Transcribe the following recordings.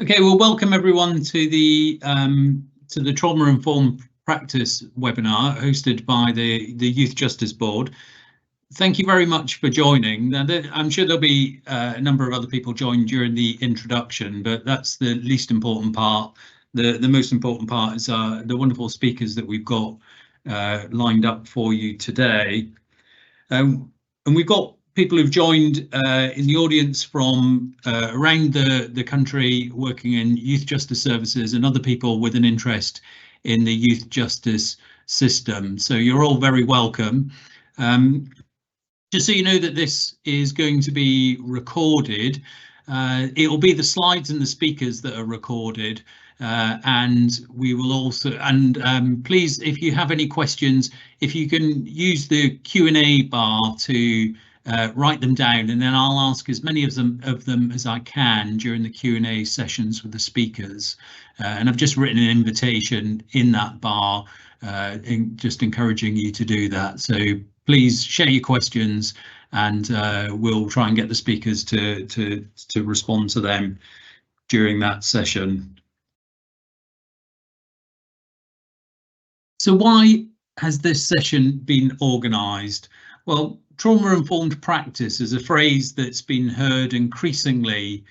Okay, well, welcome everyone to the Trauma Informed Practice webinar hosted by the Youth Justice Board. Thank you very much for joining. Now, I'm sure there'll be a number of other people join during the introduction, but that's the least important part. The most important part is the wonderful speakers that we've got lined up for you today. And we've got people who've joined in the audience from around the country working in youth justice services and other people with an interest in the youth justice system. So you're all very welcome. Just so you know that this is going to be recorded. It will be the slides and the speakers that are recorded. And we will also, please, if you have any questions, if you can use the Q&A bar to write them down, and then I'll ask as many of them as I can during the Q&A sessions with the speakers. And I've just written an invitation in that bar, just encouraging you to do that. So please share your questions, and we'll try and get the speakers to respond to them during that session. So why has this session been organised? Well, trauma-informed practice is a phrase that's been heard increasingly,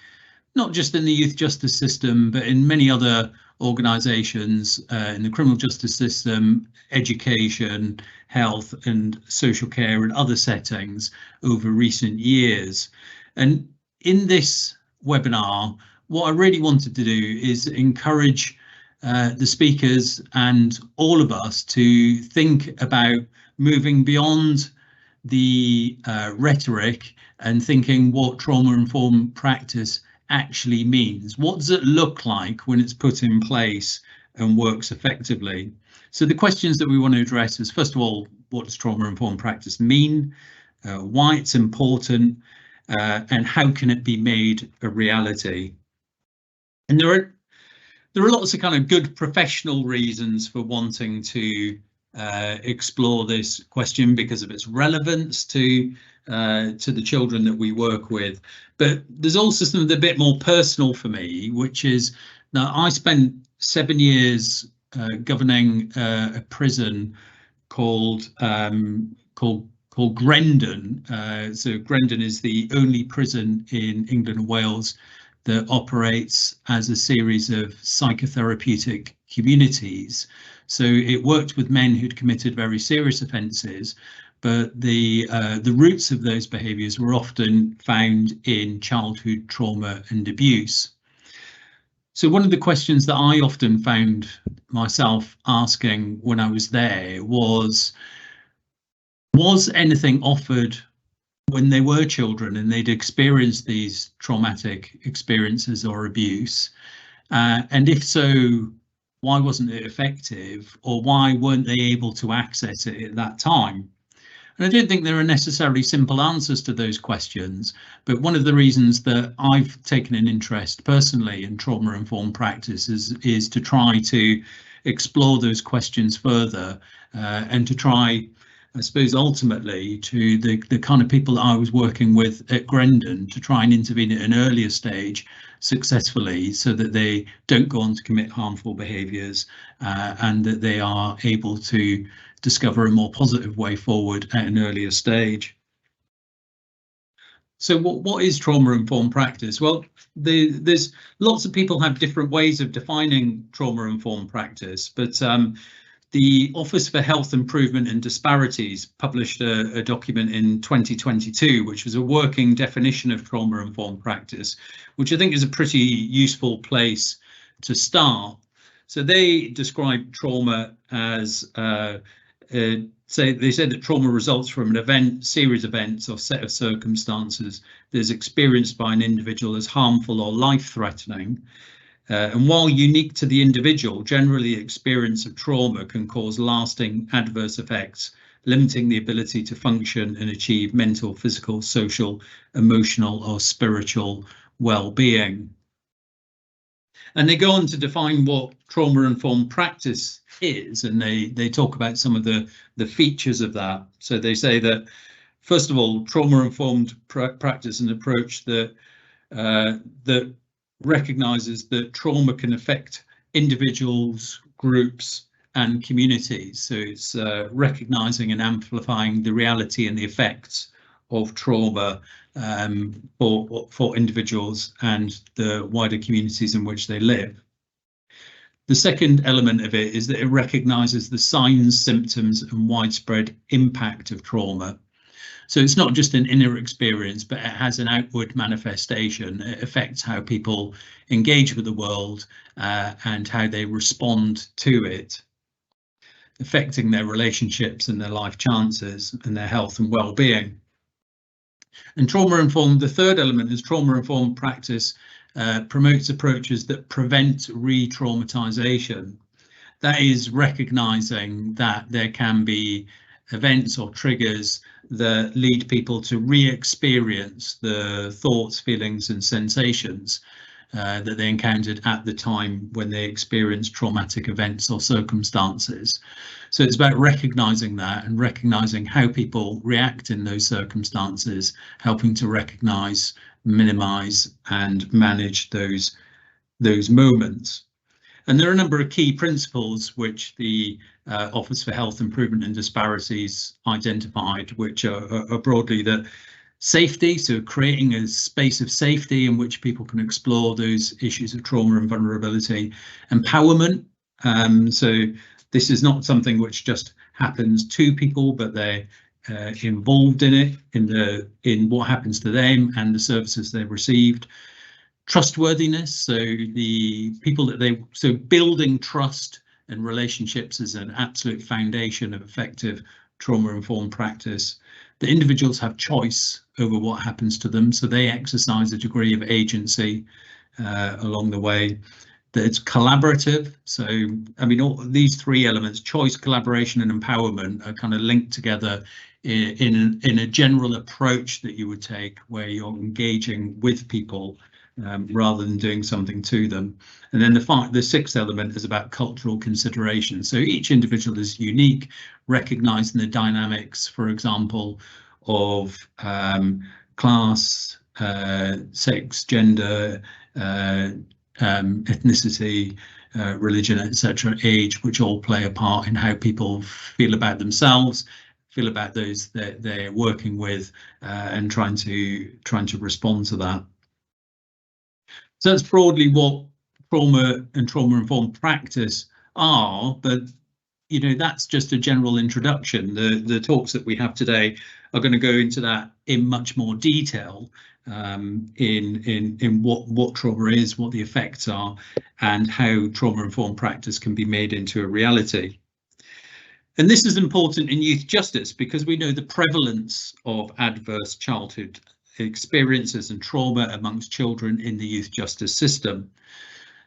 not just in the youth justice system, but in many other organisations, in the criminal justice system, education, health and social care and other settings over recent years. And in this webinar, what I really wanted to do is encourage the speakers and all of us to think about moving beyond the rhetoric and thinking what trauma-informed practice actually means. What does it look like when it's put in place and works effectively? So the questions that we want to address is, first of all, what does trauma-informed practice mean, why it's important, and how can it be made a reality? And there are lots of kind of good professional reasons for wanting to explore this question because of its relevance to the children that we work with. But there's also something a bit more personal for me, which is now I spent 7 years governing a prison called Grendon. So Grendon is the only prison in England and Wales that operates as a series of psychotherapeutic communities. So it worked with men who'd committed very serious offences, but the roots of those behaviours were often found in childhood trauma and abuse. So one of the questions that I often found myself asking when I was there was anything offered when they were children and they'd experienced these traumatic experiences or abuse? And if so, why wasn't it effective, or why weren't they able to access it at that time? And I don't think there are necessarily simple answers to those questions, but one of the reasons that I've taken an interest personally in trauma-informed practice is to try to explore those questions further and to try, I suppose, ultimately to the kind of people that I was working with at Grendon to try and intervene at an earlier stage successfully so that they don't go on to commit harmful behaviours and that they are able to discover a more positive way forward at an earlier stage. So what is trauma-informed practice? Well, there's lots of people have different ways of defining trauma-informed practice, but the Office for Health Improvement and Disparities published a document in 2022, which was a working definition of trauma-informed practice, which I think is a pretty useful place to start. So they describe trauma as, they said that trauma results from an event, series of events or set of circumstances that is experienced by an individual as harmful or life-threatening. And while unique to the individual, generally experience of trauma can cause lasting adverse effects, limiting the ability to function and achieve mental, physical, social, emotional or spiritual well-being. And they go on to define what trauma-informed practice is, and they talk about some of the features of that. So they say that, first of all, trauma-informed practice is an approach that recognises that trauma can affect individuals, groups and communities. So it's recognising and amplifying the reality and the effects of trauma for individuals and the wider communities in which they live. The second element of it is that it recognises the signs, symptoms and widespread impact of trauma. So it's not just an inner experience, but it has an outward manifestation. It affects how people engage with the world and how they respond to it, affecting their relationships and their life chances and their health and well-being. And trauma-informed, the third element is trauma-informed practice promotes approaches that prevent re-traumatization. That is recognising that there can be events or triggers that lead people to re-experience the thoughts, feelings and sensations that they encountered at the time when they experienced traumatic events or circumstances. So it's about recognising that and recognising how people react in those circumstances, helping to recognise, minimise and manage those moments. And there are a number of key principles which the Office for Health Improvement and Disparities identified, which are broadly that safety, so creating a space of safety in which people can explore those issues of trauma and vulnerability. Empowerment, so this is not something which just happens to people, but they're involved in it, in what happens to them and the services they've received. Trustworthiness, so the people that so building trust and relationships is an absolute foundation of effective trauma-informed practice. The individuals have choice over what happens to them, so they exercise a degree of agency along the way. That it's collaborative, so I mean all these three elements, choice, collaboration and empowerment, are kind of linked together in a general approach that you would take where you're engaging with people rather than doing something to them. And then the sixth element is about cultural consideration. So each individual is unique, recognizing the dynamics, for example, of class, sex, gender, ethnicity, religion, etc., age, which all play a part in how people feel about themselves, feel about those that they're working with, and trying to respond to that. So that's broadly what trauma and trauma-informed practice are, but you know that's just a general introduction. The talks that we have today are going to go into that in much more detail, in what trauma is, what the effects are, and how trauma-informed practice can be made into a reality. And this is important in youth justice because we know the prevalence of adverse childhood experiences and trauma amongst children in the youth justice system.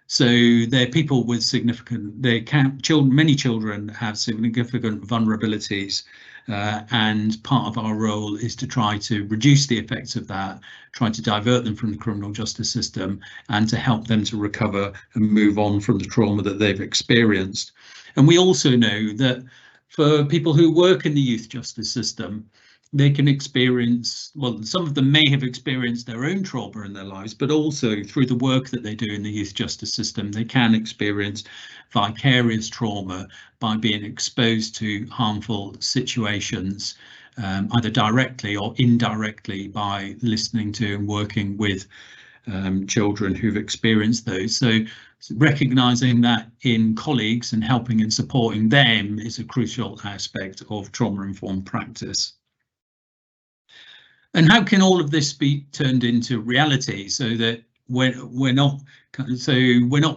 So they're people with significant, many children have significant vulnerabilities, and part of our role is to try to reduce the effects of that, try to divert them from the criminal justice system and to help them to recover and move on from the trauma that they've experienced. And we also know that for people who work in the youth justice system, they can experience, well, some of them may have experienced their own trauma in their lives, but also through the work that they do in the youth justice system, they can experience vicarious trauma by being exposed to harmful situations, either directly or indirectly by listening to and working with children who've experienced those. So recognising that in colleagues and helping and supporting them is a crucial aspect of trauma-informed practice. And how can all of this be turned into reality so that we're not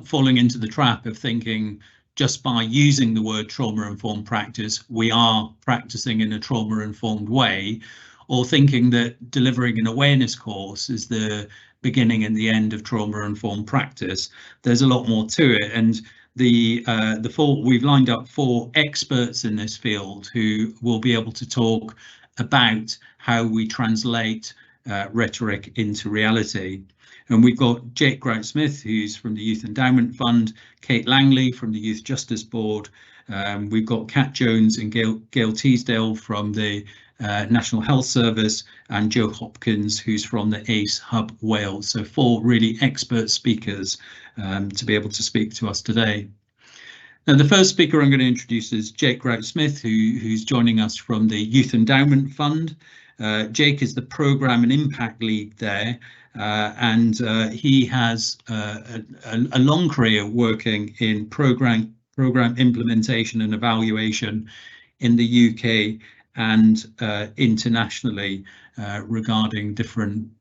falling into the trap of thinking just by using the word trauma-informed practice, we are practicing in a trauma-informed way, or thinking that delivering an awareness course is the beginning and the end of trauma-informed practice. There's a lot more to it, and we've lined up 4 experts in this field who will be able to talk about how we translate rhetoric into reality. And we've got Jake Grout-Smith, who's from the Youth Endowment Fund, Kate Langley from the Youth Justice Board. We've got Kat Jones and Gail Teasdale from the National Health Service, and Joe Hopkins, who's from the ACE Hub Wales. So 4 really expert speakers to be able to speak to us today. Now, the first speaker I'm going to introduce is Jake Grout-Smith, who's joining us from the Youth Endowment Fund. Jake is the Programme and Impact Lead there, and he has a long career working in programme implementation and evaluation in the UK and internationally regarding different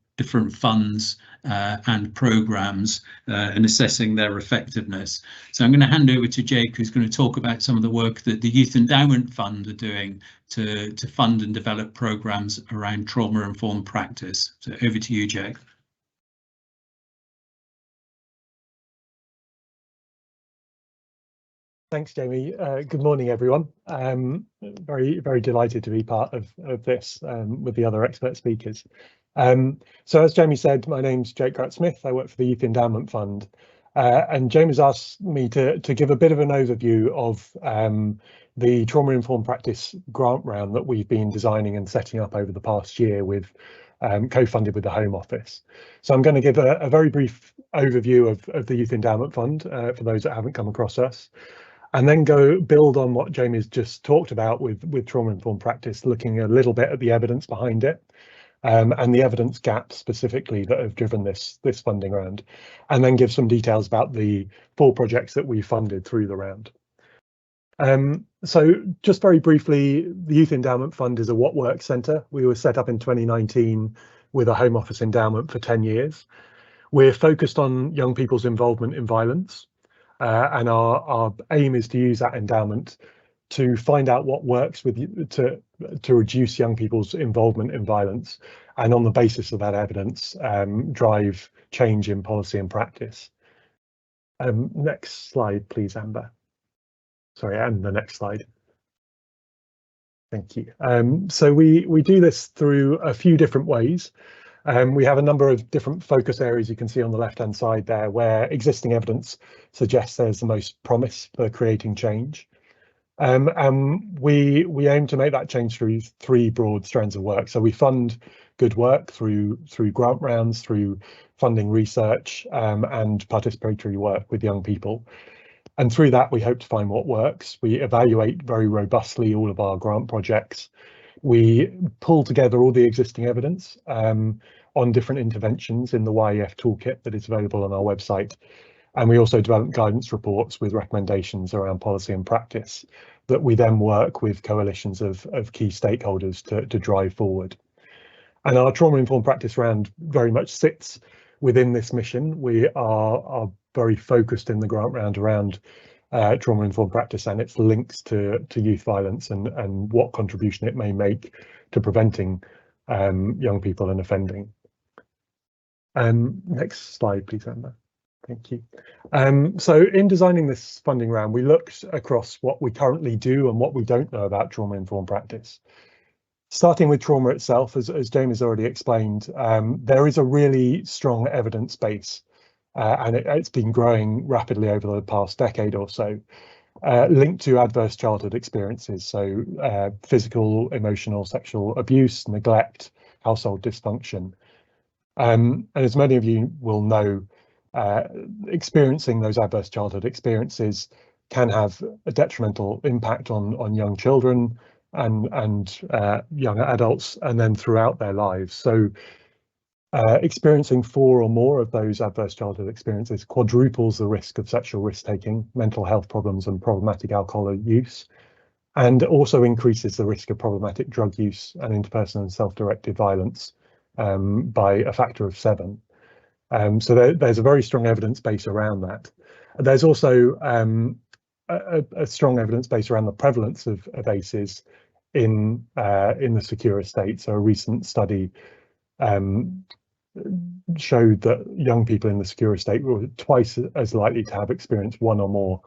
funds and programmes and assessing their effectiveness. So I'm going to hand over to Jake, who's going to talk about some of the work that the Youth Endowment Fund are doing to fund and develop programmes around trauma-informed practice. So over to you, Jake. Thanks, Jamie. Good morning, everyone. Very delighted to be part of this with the other expert speakers. So as Jamie said, my name's Jake Grout-Smith. I work for the Youth Endowment Fund, and Jamie's asked me to give a bit of an overview of the trauma-informed practice grant round that we've been designing and setting up over the past year with co-funded with the Home Office. So I'm going to give a very brief overview of the Youth Endowment Fund for those that haven't come across us, and then go build on what Jamie's just talked about with trauma-informed practice, looking a little bit at the evidence behind it and the evidence gaps specifically that have driven this funding round, and then give some details about the 4 projects that we funded through the round. So just very briefly, the Youth Endowment Fund is a What Works centre. We were set up in 2019 with a Home Office endowment for 10 years. We're focused on young people's involvement in violence. And our aim is to use that endowment to find out what works to reduce young people's involvement in violence, and on the basis of that evidence, drive change in policy and practice. Next slide, please, Amber. Sorry, and the next slide. Thank you. So we do this through a few different ways. We have a number of different focus areas you can see on the left-hand side there, where existing evidence suggests there's the most promise for creating change. And we aim to make that change through 3 broad strands of work. So we fund good work through grant rounds, through funding research and participatory work with young people. And through that, we hope to find what works. We evaluate very robustly all of our grant projects. We pull together all the existing evidence on different interventions in the YEF toolkit that is available on our website. And we also develop guidance reports with recommendations around policy and practice that we then work with coalitions of key stakeholders to drive forward. And our trauma-informed practice round very much sits within this mission. We are very focused in the grant round around trauma-informed practice and its links to youth violence and what contribution it may make to preventing young people and offending. Next slide, please, Amber. Thank you. So in designing this funding round, we looked across what we currently do and what we don't know about trauma-informed practice. Starting with trauma itself, as Jamie's already explained, there is a really strong evidence base, and it's been growing rapidly over the past decade or so, linked to adverse childhood experiences, so physical, emotional, sexual abuse, neglect, household dysfunction. And as many of you will know, experiencing those adverse childhood experiences can have a detrimental impact on young children and young adults, and then throughout their lives. So experiencing 4 or more of those adverse childhood experiences quadruples the risk of sexual risk-taking, mental health problems and problematic alcohol use, and also increases the risk of problematic drug use and interpersonal and self-directed violence by a factor of 7. So there's a very strong evidence base around that. There's also a strong evidence base around the prevalence of ACEs in the secure estate. So a recent study showed that young people in the secure estate were twice as likely to have experienced 1 or more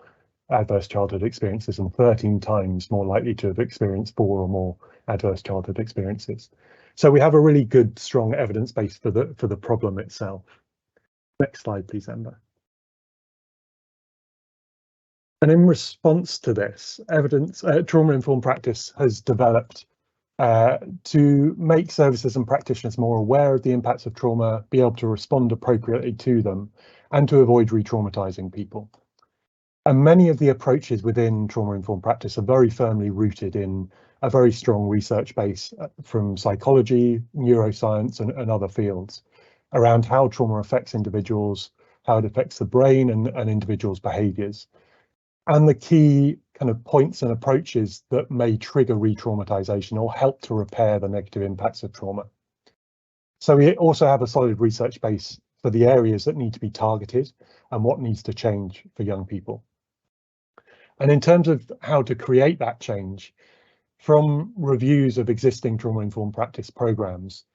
adverse childhood experiences and 13 times more likely to have experienced 4 or more adverse childhood experiences. So we have a really good, strong evidence base for the problem itself. Next slide, please, Amber. And in response to this, trauma-informed practice has developed to make services and practitioners more aware of the impacts of trauma, be able to respond appropriately to them, and to avoid re-traumatizing people. And many of the approaches within trauma-informed practice are very firmly rooted in a very strong research base from psychology, neuroscience, and other fields around how trauma affects individuals, how it affects the brain and individuals' behaviours, and the key kind of points and approaches that may trigger re-traumatization or help to repair the negative impacts of trauma. So we also have a solid research base for the areas that need to be targeted and what needs to change for young people. And in terms of how to create that change, from reviews of existing trauma-informed practice programs,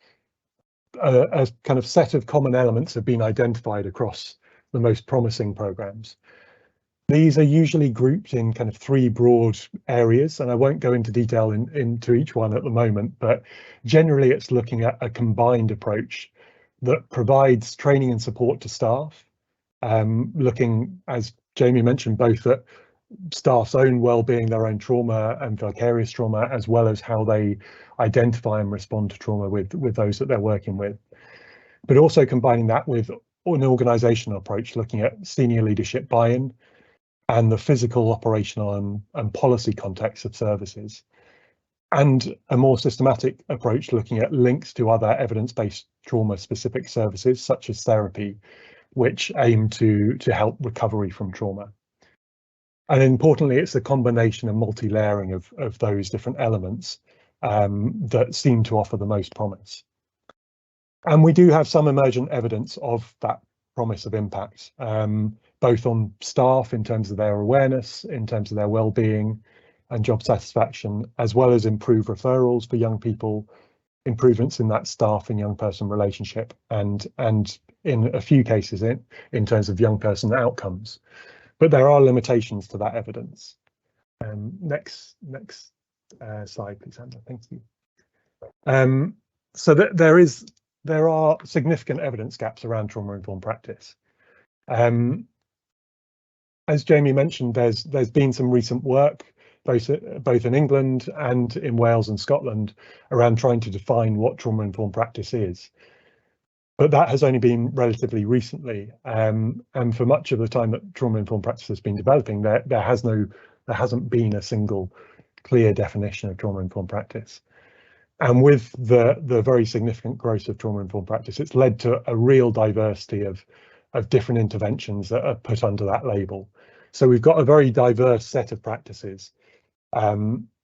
a kind of set of common elements have been identified across the most promising programs. These are usually grouped in kind of three broad areas, and I won't go into detail into each one at the moment, but generally it's looking at a combined approach that provides training and support to staff, looking, as Jamie mentioned, both at staff's own well-being, their own trauma and vicarious trauma, as well as how they identify and respond to trauma with those that they're working with, but also combining that with an organisational approach, looking at senior leadership buy-in and the physical, operational and policy context of services, and a more systematic approach looking at links to other evidence-based trauma-specific services such as therapy, which aim to help recovery from trauma. And importantly, it's a combination and multi-layering of those different elements that seem to offer the most promise. And we do have some emergent evidence of that promise of impact, both on staff in terms of their awareness, in terms of their well-being and job satisfaction, as well as improved referrals for young people, improvements in that staff and young person relationship, and in a few cases in terms of young person outcomes. But there are limitations to that evidence. Next slide, please, Amber. Thank you. So there are significant evidence gaps around trauma-informed practice. As Jamie mentioned, there's been some recent work, both in England and in Wales and Scotland, around trying to define what trauma-informed practice is. But that has only been relatively recently, and for much of the time that trauma-informed practice has been developing, there hasn't been a single clear definition of trauma-informed practice. And with the very significant growth of trauma-informed practice, it's led to a real diversity of different interventions that are put under that label. So we've got a very diverse set of practices,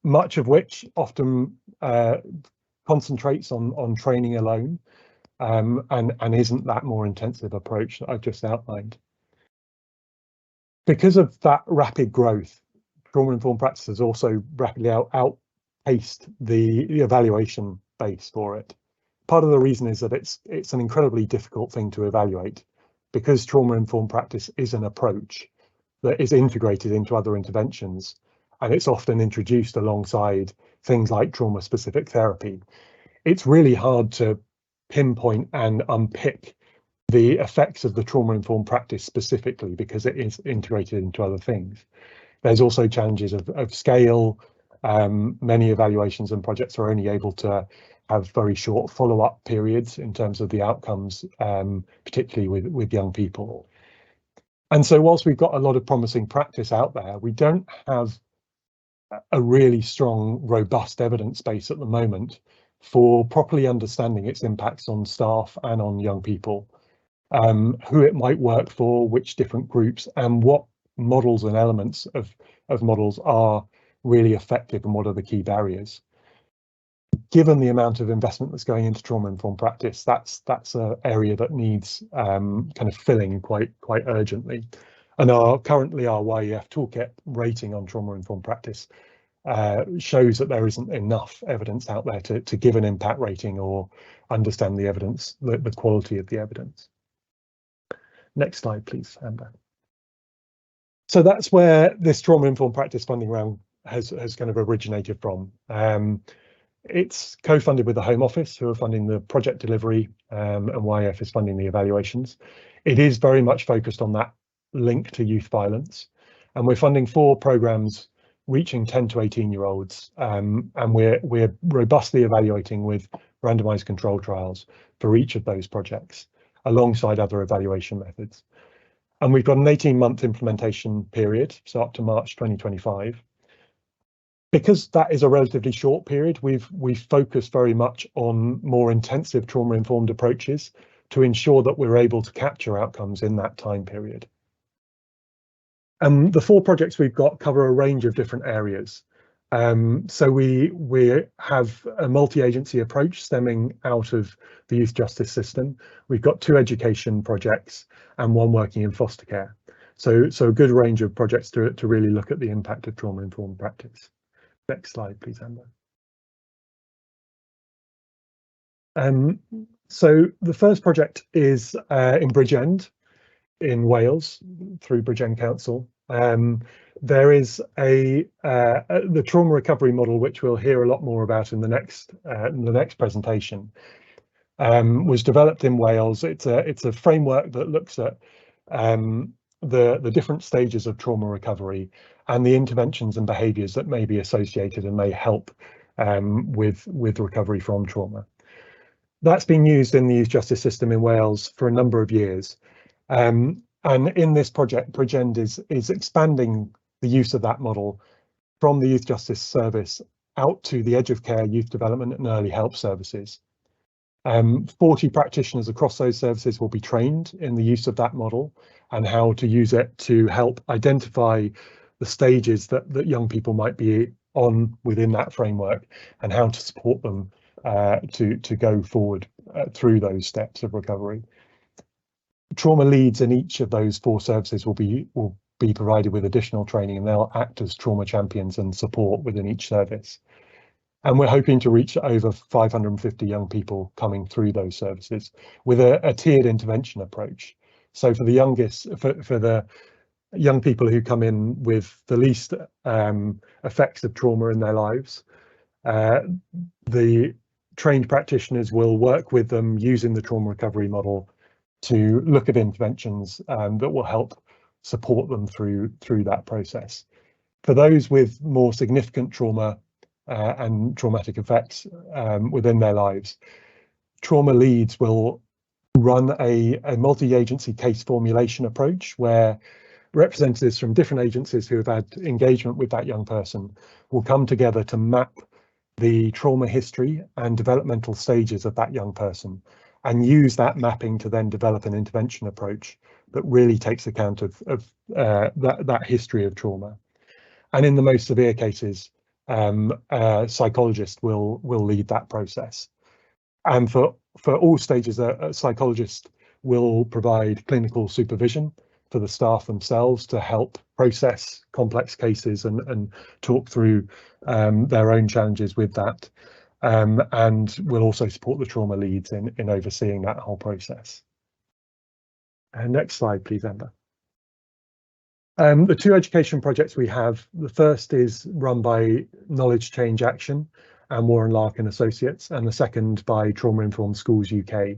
much of which often concentrates on training alone, and isn't that more intensive approach that I've just outlined. Because of that rapid growth, trauma-informed practice has also rapidly outpaced the evaluation base for it. Part of the reason is that it's an incredibly difficult thing to evaluate, because trauma-informed practice is an approach that is integrated into other interventions, and it's often introduced alongside things like trauma-specific therapy. It's really hard to pinpoint and unpick the effects of the trauma-informed practice specifically, because it is integrated into other things. There's also challenges of scale. Many evaluations and projects are only able to have very short follow-up periods in terms of the outcomes, particularly with young people. And so whilst we've got a lot of promising practice out there, we don't have a really strong, robust evidence base at the moment for properly understanding its impacts on staff and on young people, who it might work for, which different groups, and what models and elements of models are really effective and what are the key barriers. Given the amount of investment that's going into trauma-informed practice, that's an area that needs kind of filling quite urgently. And currently our YEF toolkit rating on trauma-informed practice shows that there isn't enough evidence out there to give an impact rating or understand the evidence, the quality of the evidence. Next slide, please, Amber. So that's where this trauma-informed practice funding round has kind of originated from. It's co-funded with the Home Office, who are funding the project delivery, and YEF is funding the evaluations. It is very much focused on that link to youth violence, and we're funding 4 programmes reaching 10 to 18-year-olds, and we're robustly evaluating with randomized control trials for each of those projects, alongside other evaluation methods. And we've got an 18-month implementation period, so up to March 2025. Because that is a relatively short period, we've focused very much on more intensive trauma-informed approaches to ensure that we're able to capture outcomes in that time period. The 4 projects we've got cover a range of different areas. So we have a multi-agency approach stemming out of the youth justice system. We've got 2 education projects and 1 working in foster care. So a good range of projects to really look at the impact of trauma-informed practice. Next slide, please, Amber. So the first project is in Bridgend in Wales through Bridgend Council. There is the trauma recovery model, which we'll hear a lot more about in the next presentation, was developed in Wales. It's a framework that looks at the different stages of trauma recovery and the interventions and behaviours that may be associated and may help with recovery from trauma. That's been used in the youth justice system in Wales for a number of years. And in this project, Bridgend is expanding the use of that model from the Youth Justice Service out to the edge of care, youth development and early help services. 40 practitioners across those services will be trained in the use of that model and how to use it to help identify the stages that young people might be on within that framework and how to support them to go forward through those steps of recovery. Trauma leads in each of those 4 services will be provided with additional training, and they'll act as trauma champions and support within each service. And we're hoping to reach over 550 young people coming through those services with a tiered intervention approach. So for the young people who come in with the least effects of trauma in their lives, the trained practitioners will work with them using the trauma recovery model to look at interventions that will help support them through that process. For those with more significant trauma and traumatic effects within their lives, trauma leads will run a multi-agency case formulation approach where representatives from different agencies who have had engagement with that young person will come together to map the trauma history and developmental stages of that young person and use that mapping to then develop an intervention approach that really takes account of that history of trauma. And in the most severe cases, a psychologist will lead that process. And for all stages, a psychologist will provide clinical supervision for the staff themselves to help process complex cases and talk through their own challenges with that. And will also support the trauma leads in overseeing that whole process. Next slide, please, Amber. The 2 education projects we have, the first is run by Knowledge Change Action and Warren Larkin Associates, and the second by Trauma Informed Schools UK.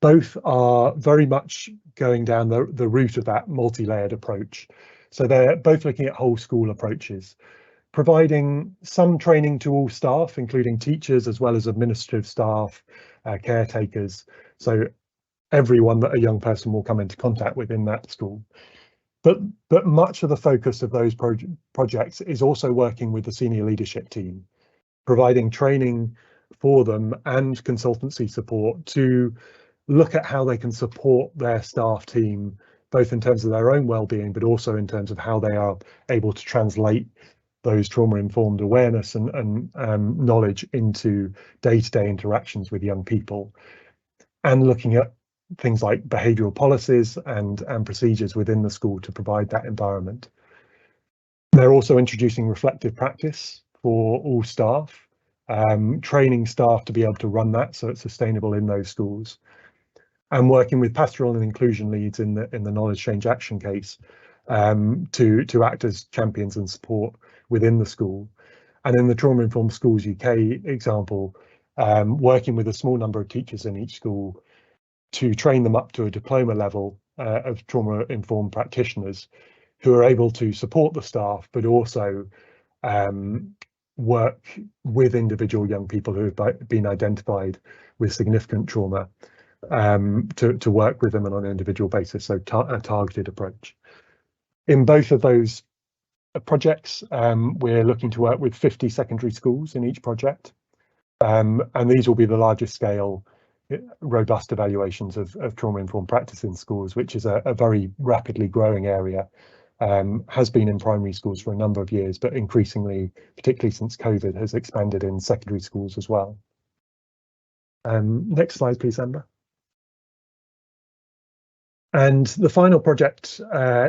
Both are very much going down the route of that multi-layered approach. So they're both looking at whole school approaches, providing some training to all staff, including teachers as well as administrative staff, caretakers, so everyone that a young person will come into contact with in that school. But much of the focus of those projects is also working with the senior leadership team, providing training for them and consultancy support to look at how they can support their staff team, both in terms of their own well-being, but also in terms of how they are able to translate those trauma-informed awareness and knowledge into day-to-day interactions with young people, and looking at things like behavioural policies and procedures within the school to provide that environment. They're also introducing reflective practice for all staff, training staff to be able to run that so it's sustainable in those schools, and working with pastoral and inclusion leads in the Knowledge Change Action case to act as champions and support within the school. And in the Trauma Informed Schools UK example, working with a small number of teachers in each school to train them up to a diploma level of trauma informed practitioners who are able to support the staff, but also work with individual young people who have been identified with significant trauma, to work with them on an individual basis, so a targeted approach. In both of those projects, we're looking to work with 50 secondary schools in each project, and these will be the largest scale robust evaluations of trauma-informed practice in schools, which is a very rapidly growing area. Has been in primary schools for a number of years, but increasingly, particularly since COVID, has expanded in secondary schools as well. Next slide, please, Amber. And the final project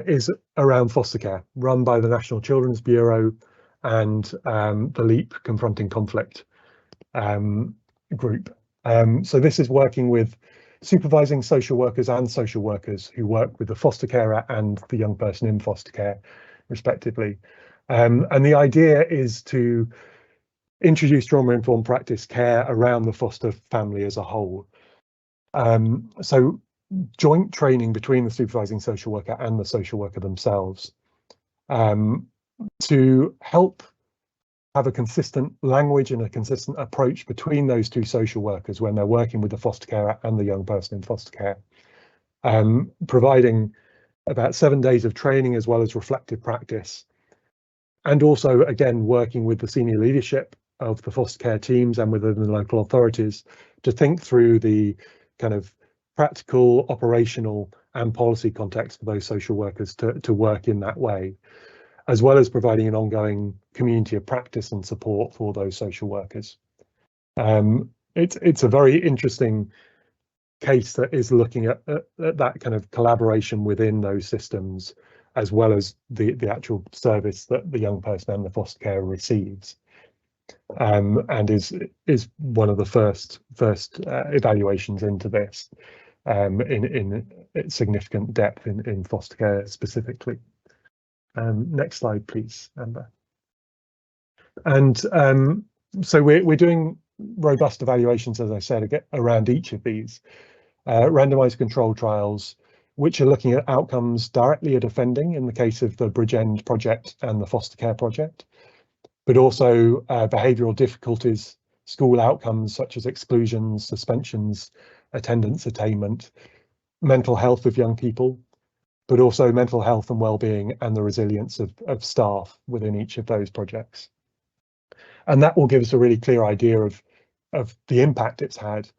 is around foster care, run by the National Children's Bureau and the LEAP Confronting Conflict group. So this is working with supervising social workers and social workers who work with the foster carer and the young person in foster care, respectively. And the idea is to introduce trauma-informed practice care around the foster family as a whole. So joint training between the supervising social worker and the social worker themselves, to help have a consistent language and a consistent approach between those two social workers when they're working with the foster carer and the young person in foster care, providing about 7 days of training as well as reflective practice, and also again working with the senior leadership of the foster care teams and within the local authorities to think through the kind of practical, operational and policy context for those social workers to work in that way, as well as providing an ongoing community of practice and support for those social workers. It's a very interesting case that is looking at that kind of collaboration within those systems, as well as the actual service that the young person and the foster care receives, and is one of the first evaluations into this in significant depth in foster care specifically. Next slide, please, Amber. And so we're doing robust evaluations, as I said, around each of these randomized control trials, which are looking at outcomes directly at offending in the case of the Bridgend project and the foster care project, but also behavioural difficulties, school outcomes such as exclusions, suspensions, attendance attainment, mental health of young people, but also mental health and well-being and the resilience of staff within each of those projects. And that will give us a really clear idea of the impact it's had.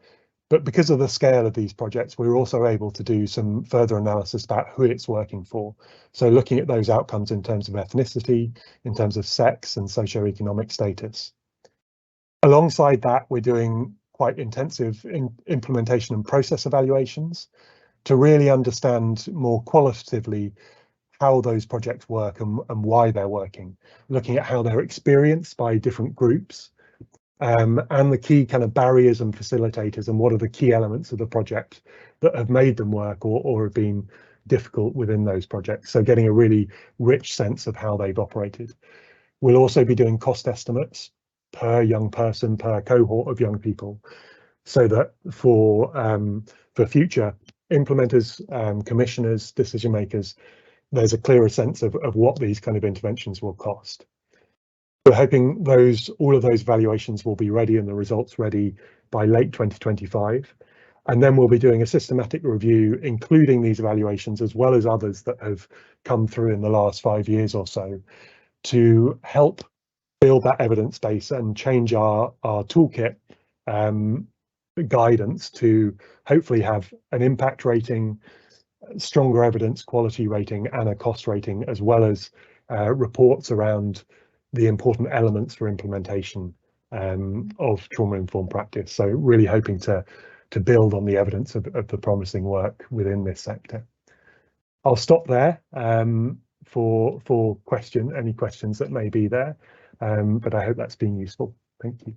But because of the scale of these projects, we're also able to do some further analysis about who it's working for. So looking at those outcomes in terms of ethnicity, in terms of sex and socioeconomic status. Alongside that, we're doing quite intensive implementation and process evaluations to really understand more qualitatively how those projects work and why they're working, looking at how they're experienced by different groups, and the key kind of barriers and facilitators, and what are the key elements of the project that have made them work or have been difficult within those projects. So getting a really rich sense of how they've operated. We'll also be doing cost estimates per young person, per cohort of young people, so that for future implementers, commissioners, decision makers, there's a clearer sense of what these kind of interventions will cost. We're hoping all of those evaluations will be ready and the results ready by late 2025. And then we'll be doing a systematic review, including these evaluations, as well as others that have come through in the last 5 years or so, to help build that evidence base and change our toolkit guidance to hopefully have an impact rating, stronger evidence quality rating and a cost rating, as well as reports around the important elements for implementation of trauma-informed practice. So really hoping to build on the evidence of the promising work within this sector. I'll stop there for any questions that may be there, but I hope that's been useful. Thank you.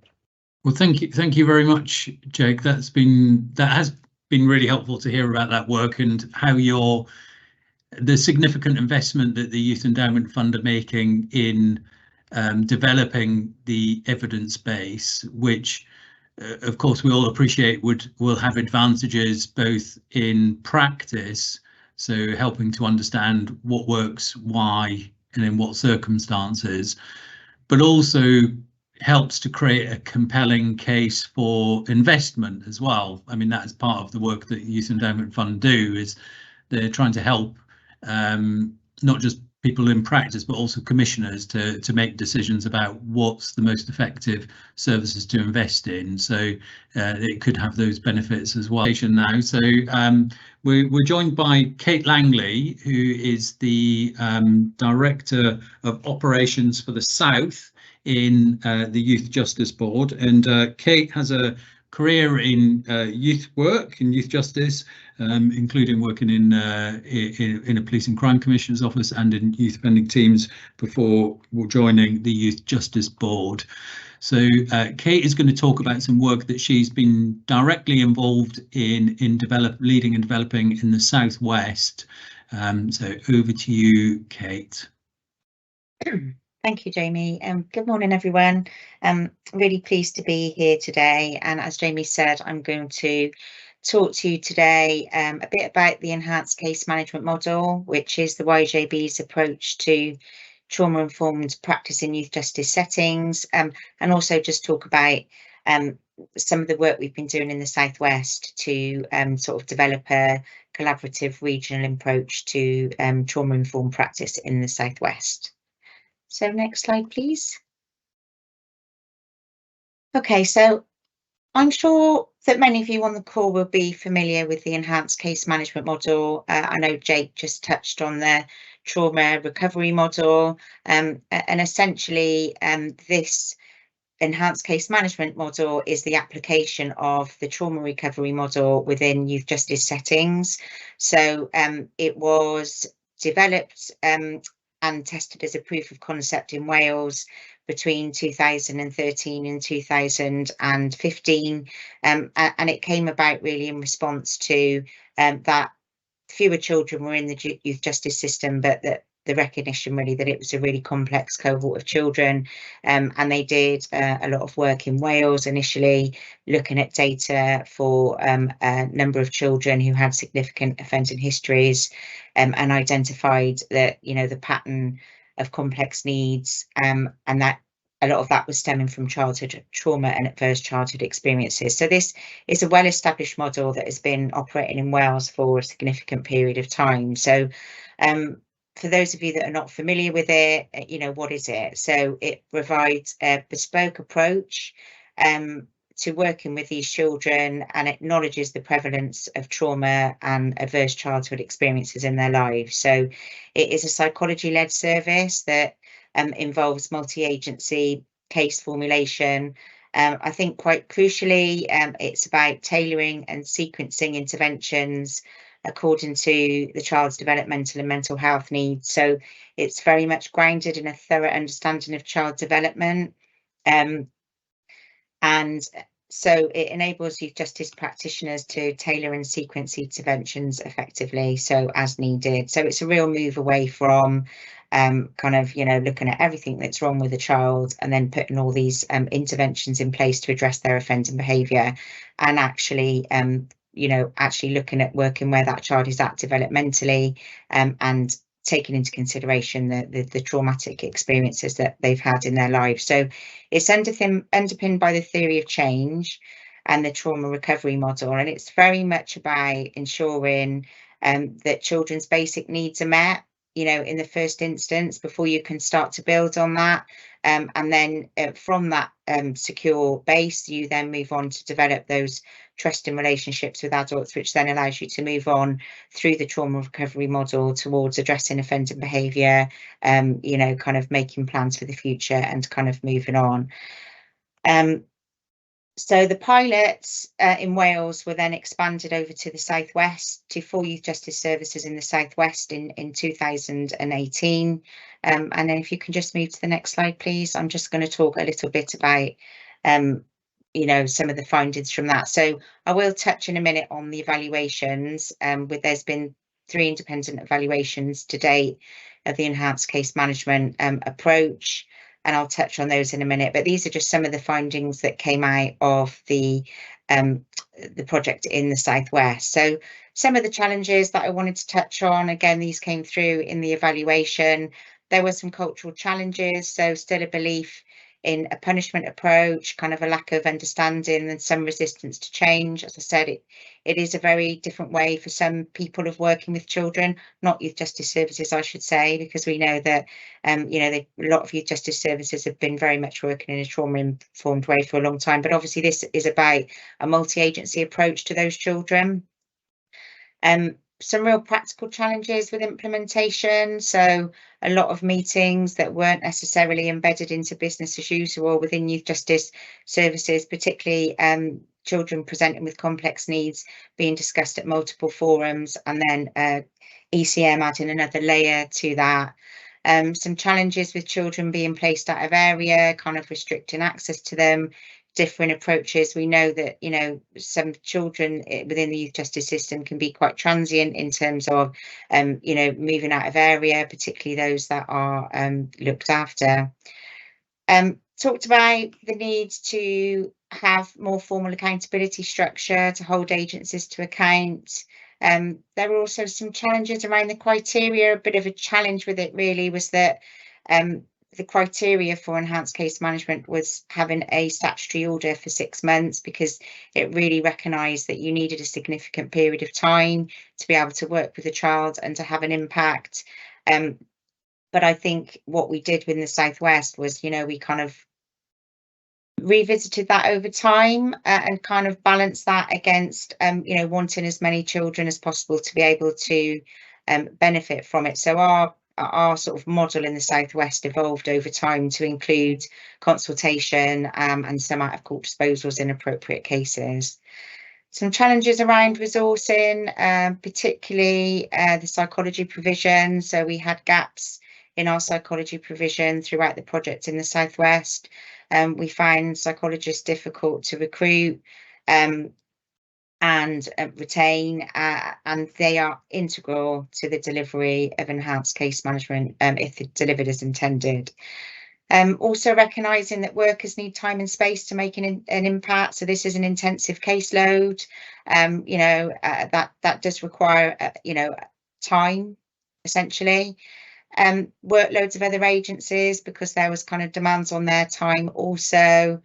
Well, thank you very much, Jake. That has been really helpful to hear about that work and how the significant investment that the Youth Endowment Fund are making in developing the evidence base, which of course we all appreciate will have advantages both in practice, So helping to understand what works, why, and in what circumstances, but also helps to create a compelling case for investment as well. I mean, that's part of the work that Youth Endowment Fund do, is they're trying to help not just people in practice, but also commissioners to make decisions about what's the most effective services to invest in. So it could have those benefits as well. Now, so we're joined by Kate Langley, who is the Director of Operations for the South in the Youth Justice Board, and Kate has a career in youth work and youth justice, including working in a police and crime commissioner's office and in youth offending teams before joining the Youth Justice Board. So Kate is going to talk about some work that she's been directly involved in leading and developing in the Southwest. So over to you, Kate. Thank you, Jamie. Good morning, everyone. I'm really pleased to be here today. And as Jamie said, I'm going to talk to you today a bit about the enhanced case management model, which is the YJB's approach to trauma-informed practice in youth justice settings, and also just talk about some of the work we've been doing in the Southwest to sort of develop a collaborative regional approach to trauma-informed practice in the Southwest. So next slide, please. Okay, so I'm sure that many of you on the call will be familiar with the enhanced case management model. I know Jake just touched on the trauma recovery model, and essentially this enhanced case management model is the application of the trauma recovery model within youth justice settings. So it was developed and tested as a proof of concept in Wales between 2013 and 2015, and it came about really in response to that fewer children were in the youth justice system, but that the recognition really that it was a really complex cohort of children, and they did a lot of work in Wales initially, looking at data for a number of children who had significant offending histories, and identified that, you know, the pattern of complex needs, and that a lot of that was stemming from childhood trauma and adverse childhood experiences. So this is a well-established model that has been operating in Wales for a significant period of time. So for those of you that are not familiar with it, you know, what is it? So it provides a bespoke approach to working with these children, and acknowledges the prevalence of trauma and adverse childhood experiences in their lives. So it is a psychology-led service that involves multi-agency case formulation. I think quite crucially, it's about tailoring and sequencing interventions according to the child's developmental and mental health needs. So it's very much grounded in a thorough understanding of child development. And so it enables youth justice practitioners to tailor and sequence interventions effectively, so as needed. So it's a real move away from kind of, you know, looking at everything that's wrong with a child and then putting all these interventions in place to address their offending behaviour, and actually you know, actually looking at working where that child is at developmentally, and taking into consideration the traumatic experiences that they've had in their lives. So it's underpinned by the theory of change and the trauma recovery model, and it's very much about ensuring that children's basic needs are met, you know, in the first instance, before you can start to build on that. And then from that secure base, you then move on to develop those trusting relationships with adults, which then allows you to move on through the trauma recovery model towards addressing offending behaviour, you know, kind of making plans for the future and kind of moving on. So the pilots in Wales were then expanded over to the Southwest, to 4 youth justice services in the Southwest in 2018. And then if you can just move to the next slide, please. I'm just going to talk a little bit about you know, some of the findings from that. So I will touch in a minute on the evaluations. There's been 3 independent evaluations to date of the enhanced case management approach, and I'll touch on those in a minute. But these are just some of the findings that came out of the the project in the Southwest. So some of the challenges that I wanted to touch on, again, these came through in the evaluation. There were some cultural challenges, so still a belief in a punishment approach, kind of a lack of understanding and some resistance to change. As I said, it is a very different way for some people of working with children, not youth justice services, I should say, because we know that a lot of youth justice services have been very much working in a trauma-informed way for a long time. But obviously this is about a multi-agency approach to those children. Some real practical challenges with implementation. So a lot of meetings that weren't necessarily embedded into business as usual within youth justice services, particularly children presenting with complex needs being discussed at multiple forums, and then ECM adding another layer to that. Some challenges with children being placed out of area, kind of restricting access to them, different approaches. We know that, some children within the youth justice system can be quite transient in terms of, moving out of area, particularly those that are looked after. Talked about the need to have more formal accountability structure to hold agencies to account. There were also some challenges around the criteria. A bit of a challenge with it really was that the criteria for enhanced case management was having a statutory order for 6 months, because it really recognised that you needed a significant period of time to be able to work with a child and to have an impact. But I think what we did within the Southwest was, we kind of revisited that over time and kind of balanced that against, wanting as many children as possible to be able to benefit from it. So our sort of model in the Southwest evolved over time to include consultation and some out of court disposals in appropriate cases. Some challenges around resourcing, particularly the psychology provision. So we had gaps in our psychology provision throughout the project in the Southwest. We find psychologists difficult to recruit and retain, and they are integral to the delivery of enhanced case management if it's delivered as intended. Also recognising that workers need time and space to make an impact. So this is an intensive caseload. That does require time, essentially. Workloads of other agencies, because there was kind of demands on their time also.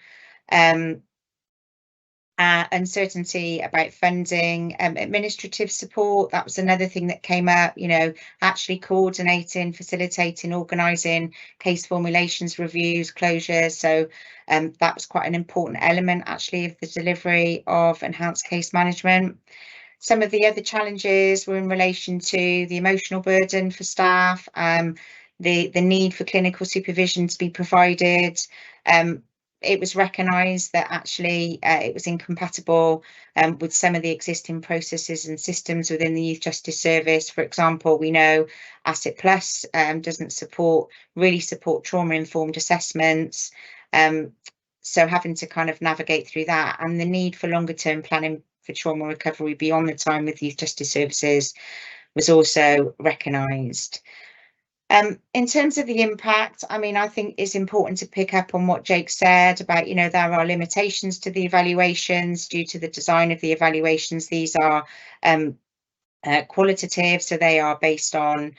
Uncertainty about funding, administrative support. That was another thing that came up, actually coordinating, facilitating, organising case formulations, reviews, closures. So that was quite an important element actually of the delivery of enhanced case management. Some of the other challenges were in relation to the emotional burden for staff, the need for clinical supervision to be provided. It was recognised that actually it was incompatible with some of the existing processes and systems within the Youth Justice Service. For example, we know Asset Plus doesn't really support trauma-informed assessments. So having to kind of navigate through that, and the need for longer-term planning for trauma recovery beyond the time with Youth Justice Services was also recognised. In terms of the impact, I think it's important to pick up on what Jake said about, there are limitations to the evaluations due to the design of the evaluations. These are qualitative, so they are based on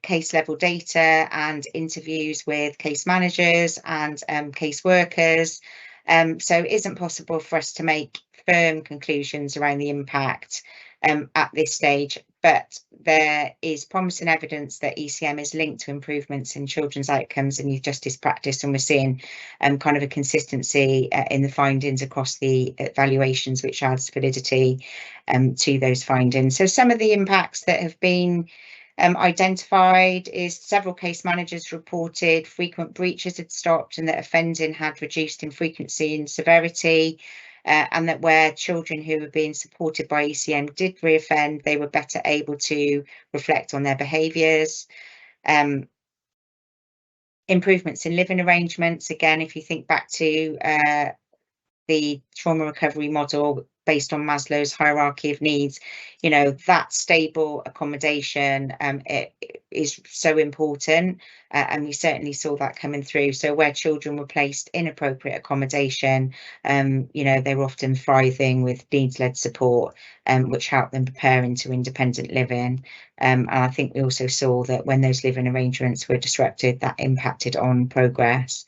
case level data and interviews with case managers and case workers. So it isn't possible for us to make firm conclusions around the impact at this stage, but there is promising evidence that ECM is linked to improvements in children's outcomes and youth justice practice, and we're seeing kind of a consistency in the findings across the evaluations, which adds validity to those findings. So some of the impacts that have been identified is several case managers reported frequent breaches had stopped and that offending had reduced in frequency and severity. And that where children who were being supported by ECM did reoffend, they were better able to reflect on their behaviours. Improvements in living arrangements. Again, if you think back to the trauma recovery model based on Maslow's hierarchy of needs, that stable accommodation, it is so important, and we certainly saw that coming through. So where children were placed in appropriate accommodation, you know, they were often thriving with needs-led support, which helped them prepare into independent living. And I think we also saw that when those living arrangements were disrupted, that impacted on progress.